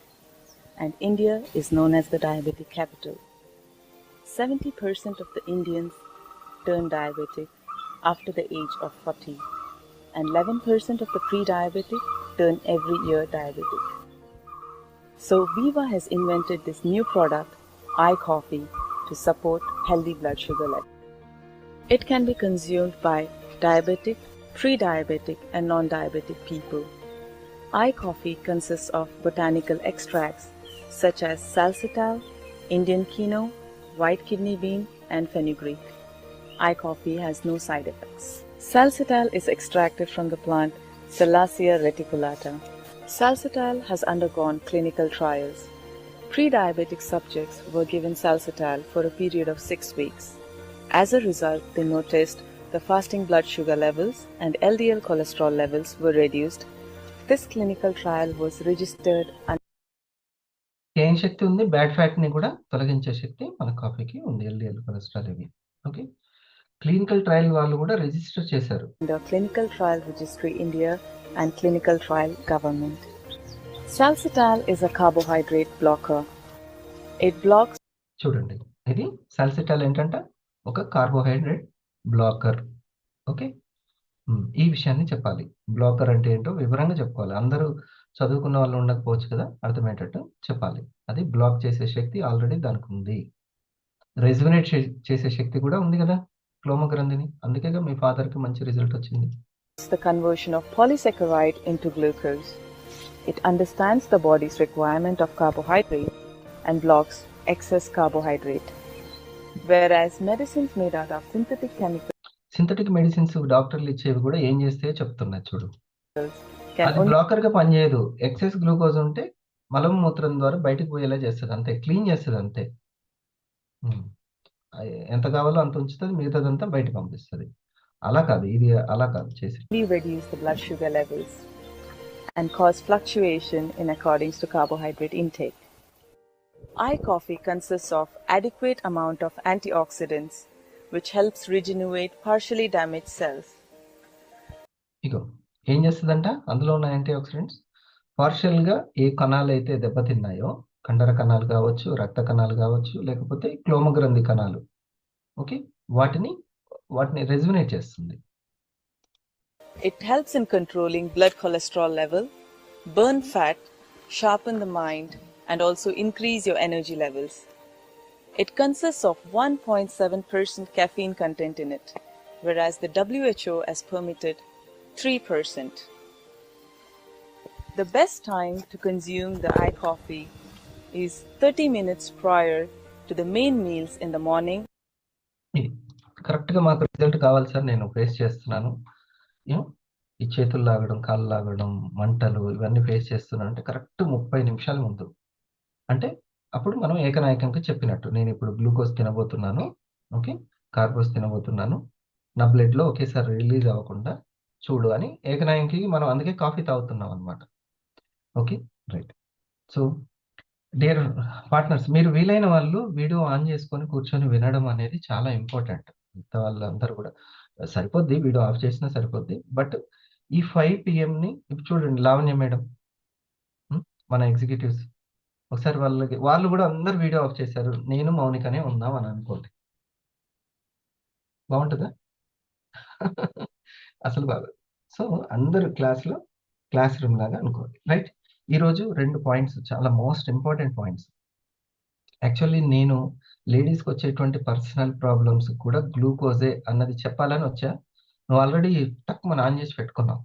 and India is known as the diabetic capital. 70% of the Indians turn diabetic after the age of 40, and 11% of the pre-diabetic turn every year diabetic. So Viva has invented this new product, iCoffee, to support healthy blood sugar level. It can be consumed by diabetic, pre-diabetic and non-diabetic people. iCoffee consists of botanical extracts such as salsitol, Indian quinoa, white kidney bean and fenugreek. iCoffee has no side effects. Salsitol is extracted from the plant Salacia reticulata. Salsitol has undergone clinical trials. Pre-diabetic subjects were given salsitol for a period of 6 weeks. As a result, they noticed the fasting blood sugar levels and LDL cholesterol levels were reduced. This clinical trial was registered ఏం శక్తి ఉంది? Bad fat ని కూడా తొలగించే శక్తి మన కాఫీకి ఉంది. LDL cholesterol ఇవి. Okay. Clinical trial వాళ్ళు కూడా రిజిస్టర్ చేశారు. under Clinical Trial Registry India and Clinical Trial Government. Salsitol is a carbohydrate blocker. It blocks చూడండి, ఇది సాల్సిటాల్ ఏంటంట? ఒక కార్బోహైడ్రేట్ బ్లాకర్. ఓకే. ఈ విషయాన్ని చెప్పాలి. బ్లాకర్ అంటే ఏంటో వివరంగా చెప్పుకోవాలి. అందరూ చదువుకున్న వాళ్ళు ఉండకపోవచ్చు కదా, అర్థమయ్యేటట్టు చెప్పాలి. అది బ్లాక్ చేసే శక్తి ఆల్రెడీ దానికి ఉంది. రెజ్యునేట్ చేసే శక్తి కూడా ఉంది కదా క్లోమ గ్రంథిని. అందుకేగా మీ ఫాదర్ కి మంచి రిజల్ట్ వచ్చింది. the conversion of polysaccharide into glucose. It understands the body's requirement of carbohydrate and blocks excess carbohydrate. Whereas medicines made out of synthetic chemicals synthetic medicines డాక్టర్లు ఇచ్చేవి కూడా ఏం చేస్తే చెప్తున్నారు చూడు. can అది only బ్లాకర్ గా పనిచేయదు. ఎక్సెస్ గ్లూకోజ్ ఉంటే మలం మూత్రం ద్వారా బయటకు పోయేలా చేస్తుంది అంతే, క్లీన్ చేస్తుంది అంతే. ఎంత కావాలో అంత ఉంచుతుంది, మిగతాదంతా బయట పంపిస్తుంది. అలా కాదు, ఇది అలా కాదు చేసి. reduce the blood sugar levels and cause fluctuation in accordance to carbohydrate intake. iCoffee consists of adequate amount of antioxidants which helps regenerate partially damaged cells. ఇగో ఏం చేస్తుందంట? అందులో ఉన్న యాంటీ ఆక్సిడెంట్స్ పార్షియల్ గా ఏ కణాలు అయితే దెబ్బతిన్నాయో, కండర కణాలు కావచ్చు, రక్త కణాలు కావచ్చు, లేకపోతే క్లోమగ్రంథి కణాలు, ఓకే, వాటిని రెజ్యునేట్ చేస్తుంది. It helps in controlling blood cholesterol level, burn fat, sharpen the mind, and also increase your energy levels. It consists of 1.7% caffeine content in it, whereas the WHO has permitted 3%. The best time to consume the iCoffee is 30 minutes prior to the main meals in the morning. ఇది correct గా మాకు result కావాలి sir, నేను face చేస్తున్నాను, ఈ చేతులు లాగడం, కాళ్ళు లాగడం, మంటలు ఇవన్నీ ఫేస్ చేస్తున్నాను అంటే కరెక్ట్ 30 నిమిషాల ముందు. అంటే అప్పుడు మనం ఏకనాయకంగా చెప్పినట్టు, నేను ఇప్పుడు గ్లూకోజ్ తినబోతున్నాను, ఓకే, కార్బోస్ తినబోతున్నాను, నా బ్లడ్ లో ఒకేసారి రిలీజ్ అవ్వకుండా చూడు అని ఏకనాయకి మనం అందుకే కాఫీ తాగుతున్నాం అనమాట. Okay, right. So dear partners, మీరు వీలైన వాళ్ళు వీడియో ఆన్ చేసుకొని కూర్చొని వినడం అనేది చాలా ఇంపార్టెంట్. మిగతా వాళ్ళందరూ కూడా సరిపోద్ది, వీడియో ఆఫ్ చేసినా సరిపోద్ది. బట్ ఈ 5 PM ని ఇప్పుడు చూడండి, లావణ్య మేడం, మన ఎగ్జిక్యూటివ్స్ ఒకసారి వాళ్ళు కూడా అందరు వీడియో ఆఫ్ చేశారు, నేను మౌనికనే ఉందాం అని అనుకోండి, బాగుంటుందా? అసలు బాగా. సో అందరు క్లాస్ రూమ్ లాగా అనుకోండి, రైట్? ఈరోజు 2 పాయింట్స్ చాలా మోస్ట్ ఇంపార్టెంట్ పాయింట్స్. యాక్చువల్లీ నేను లేడీస్కి వచ్చేటువంటి పర్సనల్ ప్రాబ్లమ్స్ కూడా గ్లూకోజే అన్నది చెప్పాలని వచ్చా. నువ్వు ఆల్రెడీ టక్ మన ఆన్ చేసి పెట్టుకున్నావు.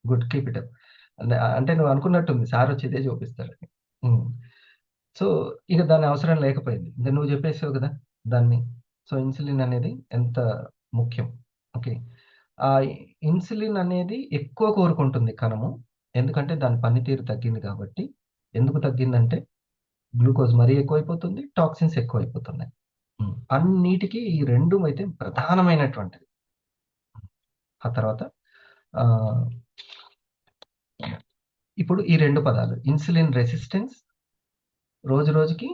Good, keep it up. అంటే నువ్వు అనుకున్నట్టుంది సార్ వచ్చి ఇదే చూపిస్తాడని. సో ఇక దాని అవసరం లేకపోయింది, ఇంకా నువ్వు చెప్పేసావు కదా దాన్ని. సో ఇన్సులిన్ అనేది ఎంత ముఖ్యం. ఓకే, ఆ ఇన్సులిన్ అనేది ఎక్కువ కోరుకుంటుంది కణము, ఎందుకంటే దాని పనితీరు తగ్గింది కాబట్టి. ఎందుకు తగ్గిందంటే గ్లూకోజ్ మరీ ఎక్కువైపోతుంది, టాక్సిన్స్ ఎక్కువైపోతున్నాయి. అన్నిటికీ ఈ 2 అయితే ప్రధానమైనటువంటిది. ఆ తర్వాత ఆ, ఇప్పుడు ఈ 2 పదాలు ఇన్సులిన్ రెసిస్టెన్స్, రోజు రోజుకి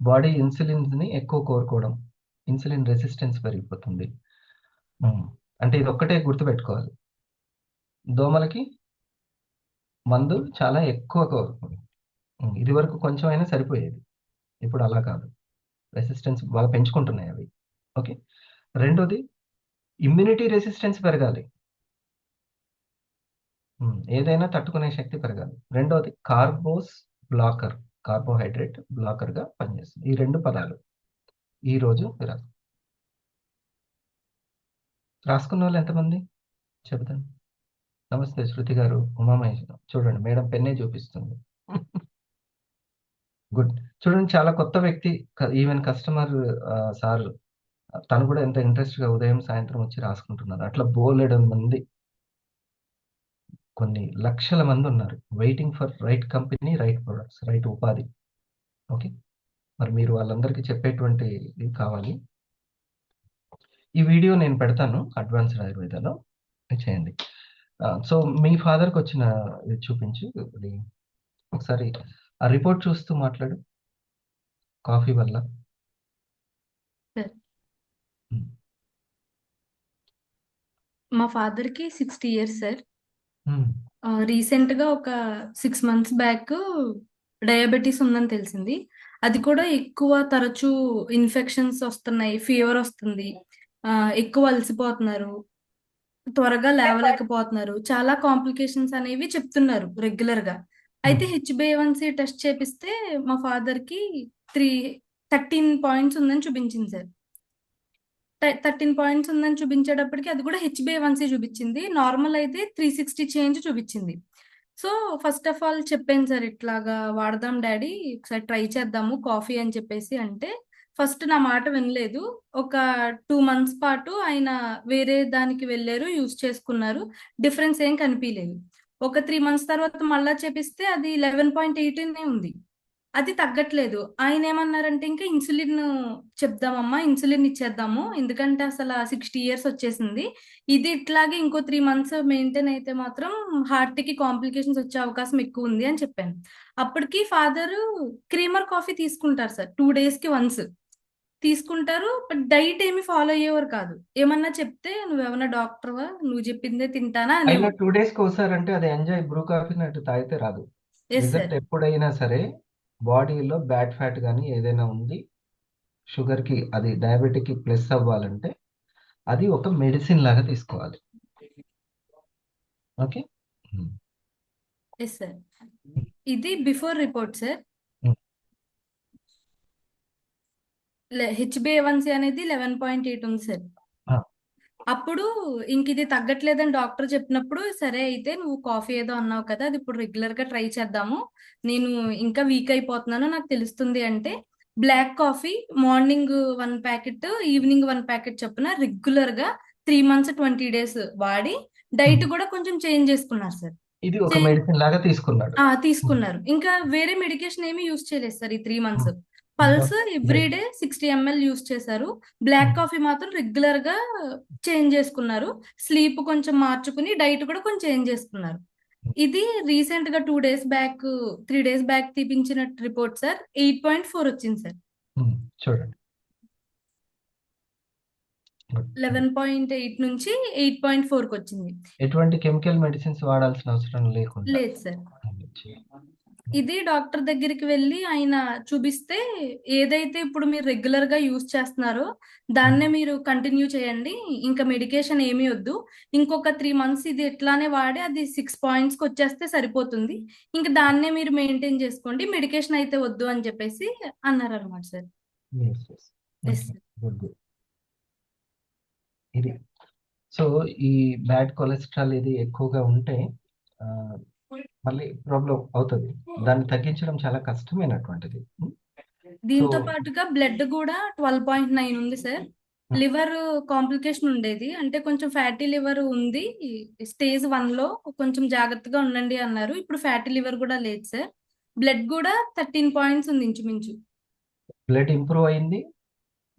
బాడీ ఇన్సులిన్ని ఎక్కువ కోరుకోవడం, ఇన్సులిన్ రెసిస్టెన్స్ పెరిగిపోతుంది. అంటే ఇది ఒక్కటే గుర్తుపెట్టుకోవాలి, దోమలకి మందు చాలా ఎక్కువ కోరుకోవాలి. ఇది వరకు కొంచెం అయినా సరిపోయేది, ఇప్పుడు అలా కాదు, రెసిస్టెన్స్ బాగా పెంచుకుంటున్నాయి అవి. ఓకే, రెండోది ఇమ్యూనిటీ రెసిస్టెన్స్ పెరగాలి, ఏదైనా తట్టుకునే శక్తి పెరగాలి. రెండోది కార్బోహైడ్రేట్ బ్లాకర్గా పనిచేస్తుంది. ఈ 2 పదాలు ఈరోజు రాసుకున్న వాళ్ళు ఎంతమంది చెబుతాను. నమస్తే శృతి గారు, ఉమామహేశ్వరం. చూడండి మేడం పెన్నే చూపిస్తుంది. గుడ్. చూడండి చాలా కొత్త వ్యక్తి, ఈవెన్ కస్టమర్ సార్ తను కూడా ఎంత ఇంట్రెస్ట్గా ఉదయం సాయంత్రం వచ్చి రాసుకుంటున్నారు. అట్లా బోలెడు మంది, కొన్ని లక్షల మంది ఉన్నారు waiting for right company, right products, right ఉపాధి. ఓకే, మరి మీరు వాళ్ళందరికీ చెప్పేటువంటి ఇది కావాలి. ఈ వీడియో నేను పెడతాను అడ్వాన్స్డ్ ఆయుర్వేదాలో, చేయండి. సో మీ ఫాదర్కి వచ్చిన ఇది చూపించి ఇది ఒకసారి ఆ రిపోర్ట్ చూస్తూ మాట్లాడు. కాఫీ వల్ల మా ఫాదర్కి 60 years సార్. రీసెంట్గా ఒక 6 months బ్యాక్ డయాబెటీస్ ఉందని తెలిసింది. అది కూడా ఎక్కువ తరచూ ఇన్ఫెక్షన్స్ వస్తున్నాయి, ఫీవర్ వస్తుంది, ఎక్కువ అలసిపోతున్నారు, త్వరగా లేవలేకపోతున్నారు, చాలా కాంప్లికేషన్స్ అనేవి చెప్తున్నారు రెగ్యులర్ గా. అయితే HbA1c టెస్ట్ చేపిస్తే మా ఫాదర్ కి 13 points ఉందని చూపించింది సార్. 13 points ఉందని చూపించేటప్పటికి అది కూడా HbA1c చూపించింది, నార్మల్ అయితే 360 చేంజ్ చూపించింది. సో ఫస్ట్ ఆఫ్ ఆల్ చెప్పాను సార్, ఇట్లాగా వాడదాం డాడీ, ఒకసారి ట్రై చేద్దాము కాఫీ అని చెప్పేసి అంటే ఫస్ట్ నా మాట వినలేదు. ఒక 2 months పాటు ఆయన వేరే దానికి వెళ్ళారు, యూజ్ చేసుకున్నారు, డిఫరెన్స్ ఏం కనిపించలేదు. ఒక 3 months తర్వాత మళ్ళా చేపిస్తే అది 11.18 ఉంది, అది తగ్గట్లేదు. ఆయన ఏమన్నారంటే ఇంకా ఇన్సులిన్ చెప్దామమ్మా, ఇన్సులిన్ ఇచ్చేద్దాము, ఎందుకంటే అసలు 60 years వచ్చేసింది, ఇది ఇట్లాగే ఇంకో 3 months మెయింటైన్ అయితే మాత్రం హార్ట్ కి కాంప్లికేషన్స్ వచ్చే అవకాశం ఎక్కువ ఉంది అని చెప్పాను. అప్పటికి ఫాదర్ క్రీమర్ కాఫీ తీసుకుంటారు సార్, 2 days కి once తీసుకుంటారు, బట్ డైట్ ఏమి ఫాలో అయ్యేవారు కాదు. ఏమన్నా చెప్తే నువ్వేమన్నా డాక్టర్వా, నువ్వు చెప్పిందే తింటానా అయినా అనేవారు. 2 daysకి ఒకసారి అంటే అది ఎంజాయ్, బ్రూ కాఫీ నట్టు తాగితే రాదు. Yes result sir. ఎప్పుడైనా సరే బాడీలో బ్యాడ్ ఫ్యాట్ కానీ ఏదైనా ఉంది, షుగర్కి అది డయాబెటిక్కి ప్లస్ అవ్వాలంటే అది ఒక మెడిసిన్ లాగా తీసుకోవాలి. Okay, yes sir. ఇది బిఫోర్ రిపోర్ట్ సార్. HbA1c అనేది 11.8 ఉంది సార్. అప్పుడు ఇంక ఇది తగ్గట్లేదని డాక్టర్ చెప్పినప్పుడు, సరే అయితే నువ్వు కాఫీ ఏదో అన్నావు కదా, అది ఇప్పుడు రెగ్యులర్ గా ట్రై చేద్దాము, నేను ఇంకా వీక్ అయిపోతున్నాను నాకు తెలుస్తుంది అంటే black coffee morning 1 packet, evening 1 packet చొప్పున రెగ్యులర్ గా 3 months 20 days వాడి డైట్ కూడా కొంచెం చేంజ్ చేసుకున్నారు సార్. ఇది ఒక మెడిసిన్ లాగా తీసుకున్నాడు. తీసుకున్నారు, ఇంకా వేరే మెడికేషన్ ఏమీ యూజ్ చేయలేదు సార్ ఈ 3 months. Pulse everyday 60 ml use చేశారు, బ్లాక్ కాఫీ మాత్రం రెగ్యులర్ గా చేంజ్ చేసుకున్నారు, స్లీప్ కొంచెం మార్చుకుని డైట్ కూడా కొంచెం చేంజ్ చేసుకున్నారు. ఇది రీసెంట్ గా 2 days బ్యాక్ 3 days బ్యాక్ తీపించిన రిపోర్ట్ సార్. 8.4 వచ్చింది సార్. చూడండి 11.8 నుంచి 8.4కి వచ్చింది. ఎటువంటి కెమికల్ మెడిసిన్స్ వాడాల్సిన అవసరం లేకుండా లేదు సార్. ఇది డాక్టర్ దగ్గరికి వెళ్ళి ఆయన చూపిస్తే ఏదైతే ఇప్పుడు మీరు రెగ్యులర్ గా యూజ్ చేస్తున్నారో దాన్నే మీరు కంటిన్యూ చేయండి. ఇంకా మెడికేషన్ ఏమీ వద్దు. ఇంకొక 3 months ఇది ఇట్లానే వాడి అది 6 points కి వచ్చేస్తే సరిపోతుంది. ఇంకా దాన్నే మీరు మెయింటైన్ చేసుకోండి. మెడికేషన్ అయితే వద్దు అని చెప్పేసి అన్నారు అనమాట sir. Yes yes yes okay, good good. ఇది సో ఈ బ్యాడ్ కొలెస్ట్రాల్ ఇది ఎక్కువగా ఉంటే ఆ, మళ్ళీ ప్రాబ్లం అవుతుంది. దాన్ని తగ్గించడం చాలా కష్టమైనటువంటిది. సో దీంతో పాటుగా బ్లడ్ కూడా 12.9 ఉంది సార్. లివర్ కాంప్లికేషన్ ఉండేది, అంటే కొంచెం ఫ్యాటీ లివర్ ఉంది. స్టేజ్ 1 లో కొంచెం జాగ్రత్తగా ఉండండి అన్నారు. ఇప్పుడు ఫ్యాటీ లివర్ కూడా లేదు సార్. బ్లడ్ కూడా 13 points ఉంది ఇంచుమించు. బ్లడ్ ఇంప్రూవ్ అయింది.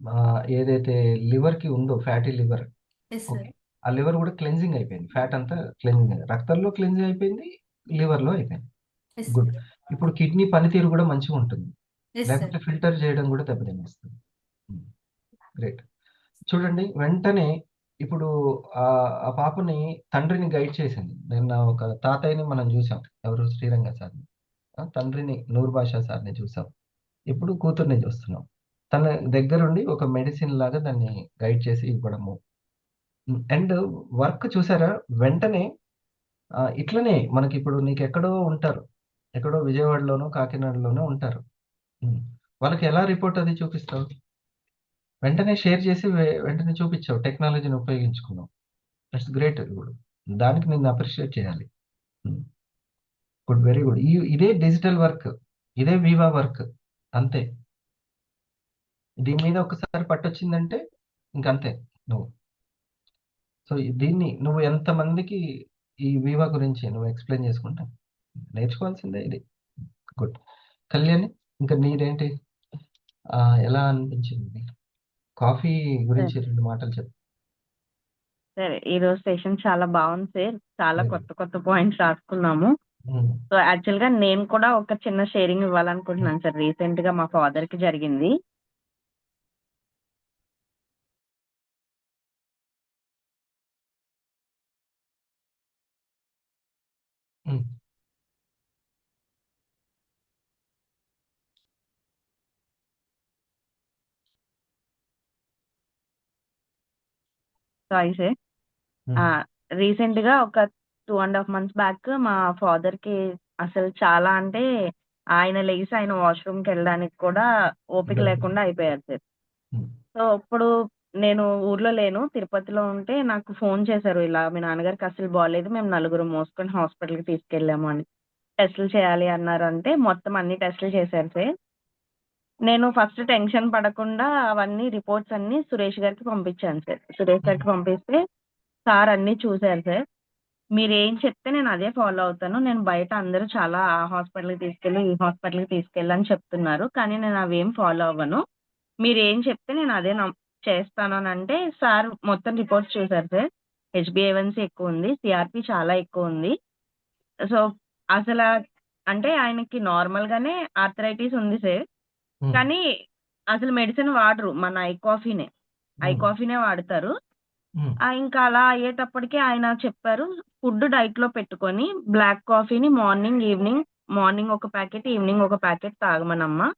ఆ, ఏదైతే లివర్ కి ఉందో fatty liver, yes sir. Okay, ఆ లివర్ కూడా క్లెన్జింగ్ అయిపోయింది. ఫ్యాట్ అంతా క్లెన్జింగ్ అయింది, రక్తంలో క్లెన్జింగ్ అయిపోయింది, లివర్ లో అయిపోయింది. Yes good. ఇప్పుడు కిడ్నీ పనితీరు కూడా మంచిగా ఉంటుంది, ఎస్ సార్. లేకపోతే ఫిల్టర్ చేయడం కూడా దెబ్బతినేస్తుంది. గ్రేట్. చూడండి, వెంటనే ఇప్పుడు ఆ ఆ పాపని తండ్రిని గైడ్ చేసింది. నిన్న ఒక తాతయ్యని మనం చూసాం, ఎవరు, శ్రీరంగ సార్ని. తండ్రిని నూర్ బాషా సార్ని చూసాం. ఇప్పుడు కూతుర్ని చూస్తున్నాం. తన దగ్గరుండి ఒక మెడిసిన్ లాగా దాన్ని గైడ్ చేసి ఇవ్వడము. అండ్ వర్క్ చూసారా, వెంటనే ఇట్లనే మనకి ఇప్పుడు నీకు ఎక్కడో ఉంటారు, ఎక్కడో విజయవాడలోనో కాకినాడలోనో ఉంటారు. వాళ్ళకి ఎలా రిపోర్ట్ అది చూపిస్తావు? వెంటనే షేర్ చేసి వెంటనే చూపించావు, టెక్నాలజీని ఉపయోగించుకున్నావు. That's great. ఇప్పుడు దానికి నేను అప్రిషియేట్ చేయాలి. Good, very good. ఇదే డిజిటల్ వర్క్, ఇదే వివా వర్క్, అంతే. దీని మీద ఒకసారి పట్టొచ్చిందంటే ఇంకంతే నువ్వు. సో దీన్ని నువ్వు ఎంతమందికి ఈ వివా గురించి నువ్వు ఎక్స్ప్లెయిన్ చేసుకుంటా, నేర్చుకోవాల్సిందే ఇది. గుడ్. కళ్యాణి, ఇంకా నీదేంటి, ఎలా అనిపించింది? కాఫీ గురించి 2 మాటలు చెప్పు. సరే, ఈ రోజు సెషన్ చాలా బాగుంది సార్. చాలా Very కొత్త కొత్త పాయింట్స్ రాసుకున్నాము. good. సో యాక్చువల్ గా నేను కూడా ఒక చిన్న షేరింగ్ ఇవ్వాలనుకుంటున్నాను సార్. రీసెంట్ గా మా ఫాదర్ కి జరిగింది. Mm. Sorry sir. Mm. Recent గా ఒక 2.5 months బ్యాక్ మా ఫాదర్ కి అసలు చాలా అంటే ఆయన లేచి ఆయన వాష్రూమ్ కి వెళ్ళడానికి కూడా ఓపిక Very good. లేకుండా అయిపోయారు సార్. Mm. సో ఇప్పుడు నేను ఊర్లో లేను, తిరుపతిలో ఉంటే నాకు ఫోన్ చేశారు, ఇలా మీ నాన్నగారికి అసలు బాగాలేదు, మేము 4 మోసుకొని హాస్పిటల్కి తీసుకెళ్ళాము అని. టెస్టులు చేయాలి అన్నారు. అంటే మొత్తం అన్ని టెస్టులు చేశారు సార్. నేను ఫస్ట్ టెన్షన్ పడకుండా అవన్నీ రిపోర్ట్స్ అన్ని సురేష్ గారికి పంపించాను సార్. సురేష్ గారికి పంపిస్తే సార్ అన్ని చూశారు సార్. మీరు ఏం చెప్తే నేను అదే ఫాలో అవుతాను. నేను బయట అందరూ చాలా ఆ హాస్పిటల్కి తీసుకెళ్ళి ఈ హాస్పిటల్కి తీసుకెళ్ళి అని చెప్తున్నారు, కానీ నేను అవేం ఫాలో అవ్వను. మీరు ఏం చెప్తే నేను అదే చేస్తాను అని అంటే సార్ మొత్తం రిపోర్ట్స్ చూశారు సార్. HbA1c ఎక్కువ ఉంది, సిఆర్పి చాలా ఎక్కువ ఉంది. సో అసలు అంటే ఆయనకి నార్మల్ గానే ఆర్థరైటిస్ ఉంది సార్, Mm. కానీ అసలు మెడిసిన్ వాడరు, మన ఐ కాఫీనే వాడతారు. Mm. ఇంకా అలా అయ్యేటప్పటికి ఆయన చెప్పారు, ఫుడ్ డైట్ లో పెట్టుకొని బ్లాక్ కాఫీని మార్నింగ్ ఒక ప్యాకెట్, ఈవినింగ్ ఒక ప్యాకెట్ తాగమనమ్మా,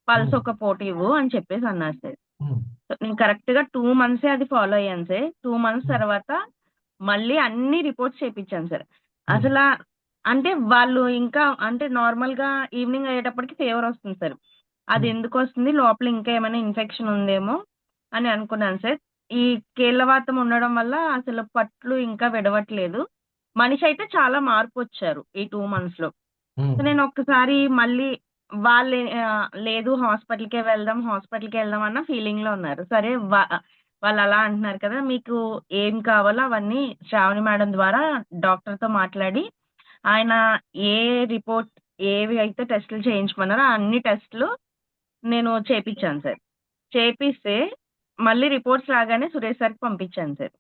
పల్స్ ఒక పూట ఇవ్వు అని చెప్పేసి అన్నారు సార్. Mm. నేను కరెక్ట్ గా 2 months అది ఫాలో అయ్యాను సార్. 2 months తర్వాత మళ్ళీ అన్ని రిపోర్ట్స్ చేయించాను సార్. అసలు అంటే వాళ్ళు ఇంకా అంటే నార్మల్ గా ఈవినింగ్ అయ్యేటప్పటికి ఫీవర్ వస్తుంది సార్. అది ఎందుకు వస్తుంది, లోపల ఇంకా ఏమైనా ఇన్ఫెక్షన్ ఉందేమో అని అనుకున్నాను సార్. ఈ కీళ్ళవాతం ఉండడం వల్ల అసలు పట్లు ఇంకా విడవట్లేదు. మనిషి అయితే చాలా మార్పు వచ్చారు ఈ 2 months లో. సో నేను ఒక్కసారి మళ్ళీ వాళ్ళు లేదు హాస్పిటల్కే వెళ్దాం అన్న ఫీలింగ్ లో ఉన్నారు. సరే వాళ్ళు అలా అంటున్నారు కదా, మీకు ఏం కావాలో అవన్నీ శ్రావణి మేడం ద్వారా డాక్టర్ తో మాట్లాడి ఆయన ఏ రిపోర్ట్ ఏవి అయితే టెస్టులు చేయించమన్నారో అన్ని టెస్టులు నేను చేపించాను సార్. చేపిస్తే మళ్ళీ రిపోర్ట్స్ రాగానే సురేష్ సార్కి పంపించాను సార్.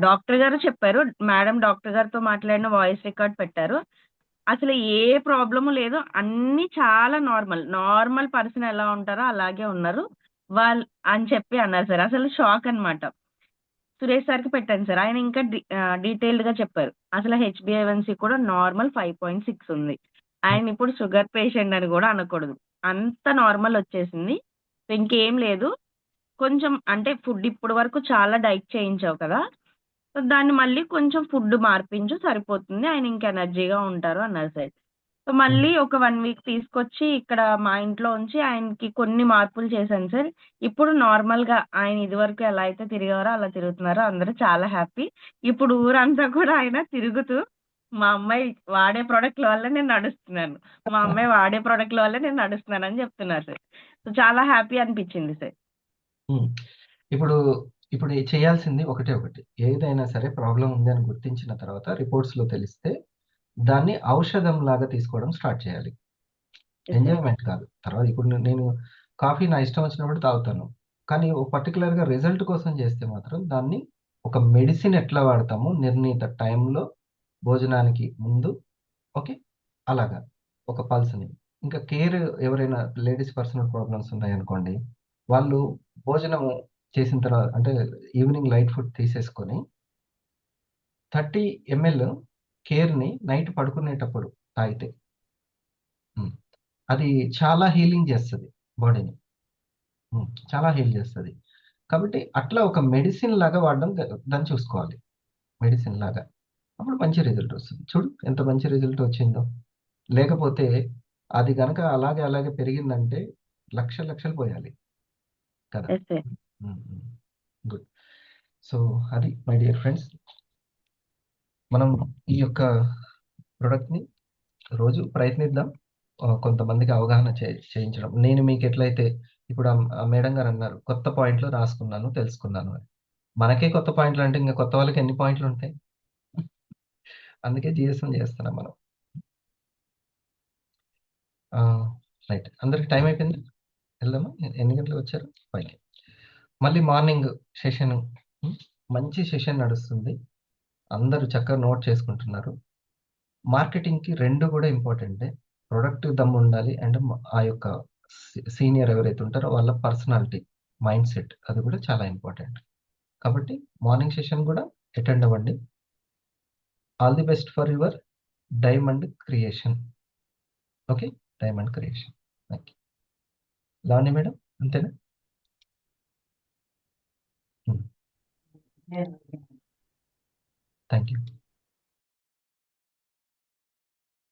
డాక్టర్ గారు చెప్పారు, మేడం డాక్టర్ గారితో మాట్లాడిన వాయిస్ రికార్డ్ పెట్టారు. అసలు ఏ ప్రాబ్లము లేదు, అన్ని చాలా నార్మల్ పర్సన్ ఎలా ఉంటారో అలాగే ఉన్నారు వాళ్ళు అని చెప్పి అన్నారు సార్. అసలు షాక్ అన్నమాట. సురేష్ సార్కి పెట్టాను సార్. ఆయన ఇంకా డీటెయిల్డ్ గా చెప్పారు. అసలు HbA1c కూడా నార్మల్ 5.6 ఉంది. ఆయన ఇప్పుడు షుగర్ పేషెంట్ అని కూడా అనకూడదు. అంత నార్మల్ వచ్చేసింది. సో ఇంకేం లేదు. కొంచెం అంటే ఫుడ్ ఇప్పటి వరకు చాలా డైట్ చేయించావు కదా! సో దాన్ని మళ్ళీ కొంచెం ఫుడ్ మార్పించు సరిపోతుంది. ఆయన ఇంక ఎనర్జీగా ఉంటారు అన్నారు సార్. సో మళ్ళీ ఒక 1 వీక్ తీసుకొచ్చి ఇక్కడ మా ఇంట్లో ఉంచి ఆయనకి కొన్ని మార్పులు చేశాను సార్. ఇప్పుడు నార్మల్‌గా ఆయన ఇదివరకు ఎలా అయితే తిరిగేవారో అలా తిరుగుతున్నారు. అందరూ చాలా హ్యాపీ. ఇప్పుడు ఊరంతా కూడా ఆయన తిరుగుతూ మా అమ్మాయి వాడే ప్రొడక్ట్‌ల వల్ల నేను నడుస్తున్నాను. మా అమ్మాయి వాడే ప్రొడక్ట్‌ల వల్ల నేను నడుస్తున్నానని చెప్తున్నారు సార్. సో చాలా హ్యాపీ అనిపించింది సార్. ఉమ్. ఇప్పుడు ఇప్పుడు చేయాల్సింది ఒకటే ఒకటి. ఏదైనా సరే ప్రాబ్లం ఉంది అని గుర్తించిన తర్వాత రిపోర్ట్స్‌లో తెలిస్తే దాన్ని ఔషధం లాగా తీసుకోవడం స్టార్ట్ చేయాలి. Yes, sir. ఎంజాయ్‌మెంట్ కాదు. తర్వాత ఇప్పుడు నేను కాఫీ నా ఇష్టం వచ్చినప్పుడు తాగుతాను. కానీ ఓ పర్టిక్యులర్‌గా రిజల్ట్ కోసం చేస్తే మాత్రం దాన్ని ఒక మెడిసిన్ ఎట్లా వాడతామో నిర్ణీత టైంలో భోజనానికి ముందు ఓకే. అలాగా ఒక పల్స్‌ని. ఇంకా కేర్ ఎవరైనా లేడీస్ పర్సనల్ ప్రాబ్లమ్స్ ఉన్నాయనుకోండి, వాళ్ళు భోజనం చేసిన తర్వాత అంటే ఈవినింగ్ లైట్ ఫుడ్ తీసేసుకొని 30 ఎంఎల్ కేర్‌ని నైట్ పడుకునేటప్పుడు తాగితే హ్మ్. అది చాలా హీలింగ్ చేస్తది బాడీని. చాలా హీల్ చేస్తది. కాబట్టి అట్లా ఒక మెడిసిన్ లాగా వాడడం దాన్ని చూసుకోవాలి. మెడిసిన్ లాగా. అప్పుడు మంచి రిజల్ట్ వస్తుంది. చూడు ఎంత మంచి రిజల్ట్ వచ్చిందో. లేకపోతే అది గనక అలాగే అలాగే పెరిగిందంటే లక్షలు లక్షలు పోయాలి కదా! Yes, sir. గుడ్. సో అది మై డియర్ ఫ్రెండ్స్. మనం ఈ యొక్క ప్రొడక్ట్‌ని రోజు ప్రయత్నిద్దాం. కొంతమందికి అవగాహన చేయించడం. నేను మీకు ఎట్లయితే ఇప్పుడు ఆ మేడం గారు అన్నారు, కొత్త పాయింట్లు రాసుకున్నాను, తెలుసుకున్నాను అని. మనకే కొత్త పాయింట్లు అంటే ఇంక కొత్త వాళ్ళకి ఎన్ని పాయింట్లు ఉంటాయి? అందుకే జీఎస్ఎం చేస్తున్నాం మనం. రైట్. అందరికి టైం అయిపోయింది. వెళ్దామా? ఎన్ని గంటలకు వచ్చారు? 5కి. మళ్ళీ మార్నింగ్ సెషన్ మంచి సెషన్ నడుస్తుంది. అందరూ చక్కగా నోట్ చేసుకుంటున్నారు. మార్కెటింగ్‌కి 2 కూడా ఇంపార్టెంటే. ప్రొడక్ట్ దమ్ము ఉండాలి. అండ్ ఆ యొక్క సీనియర్ ఎవరైతే ఉంటారో వాళ్ళ పర్సనాలిటీ, మైండ్ సెట్ అది కూడా చాలా ఇంపార్టెంట్. కాబట్టి మార్నింగ్ సెషన్ కూడా అటెండ్ అవ్వండి. All the best for your diamond creation. Okay. Diamond creation. Thank you. Lavanya madam అంతేనా? Thank you.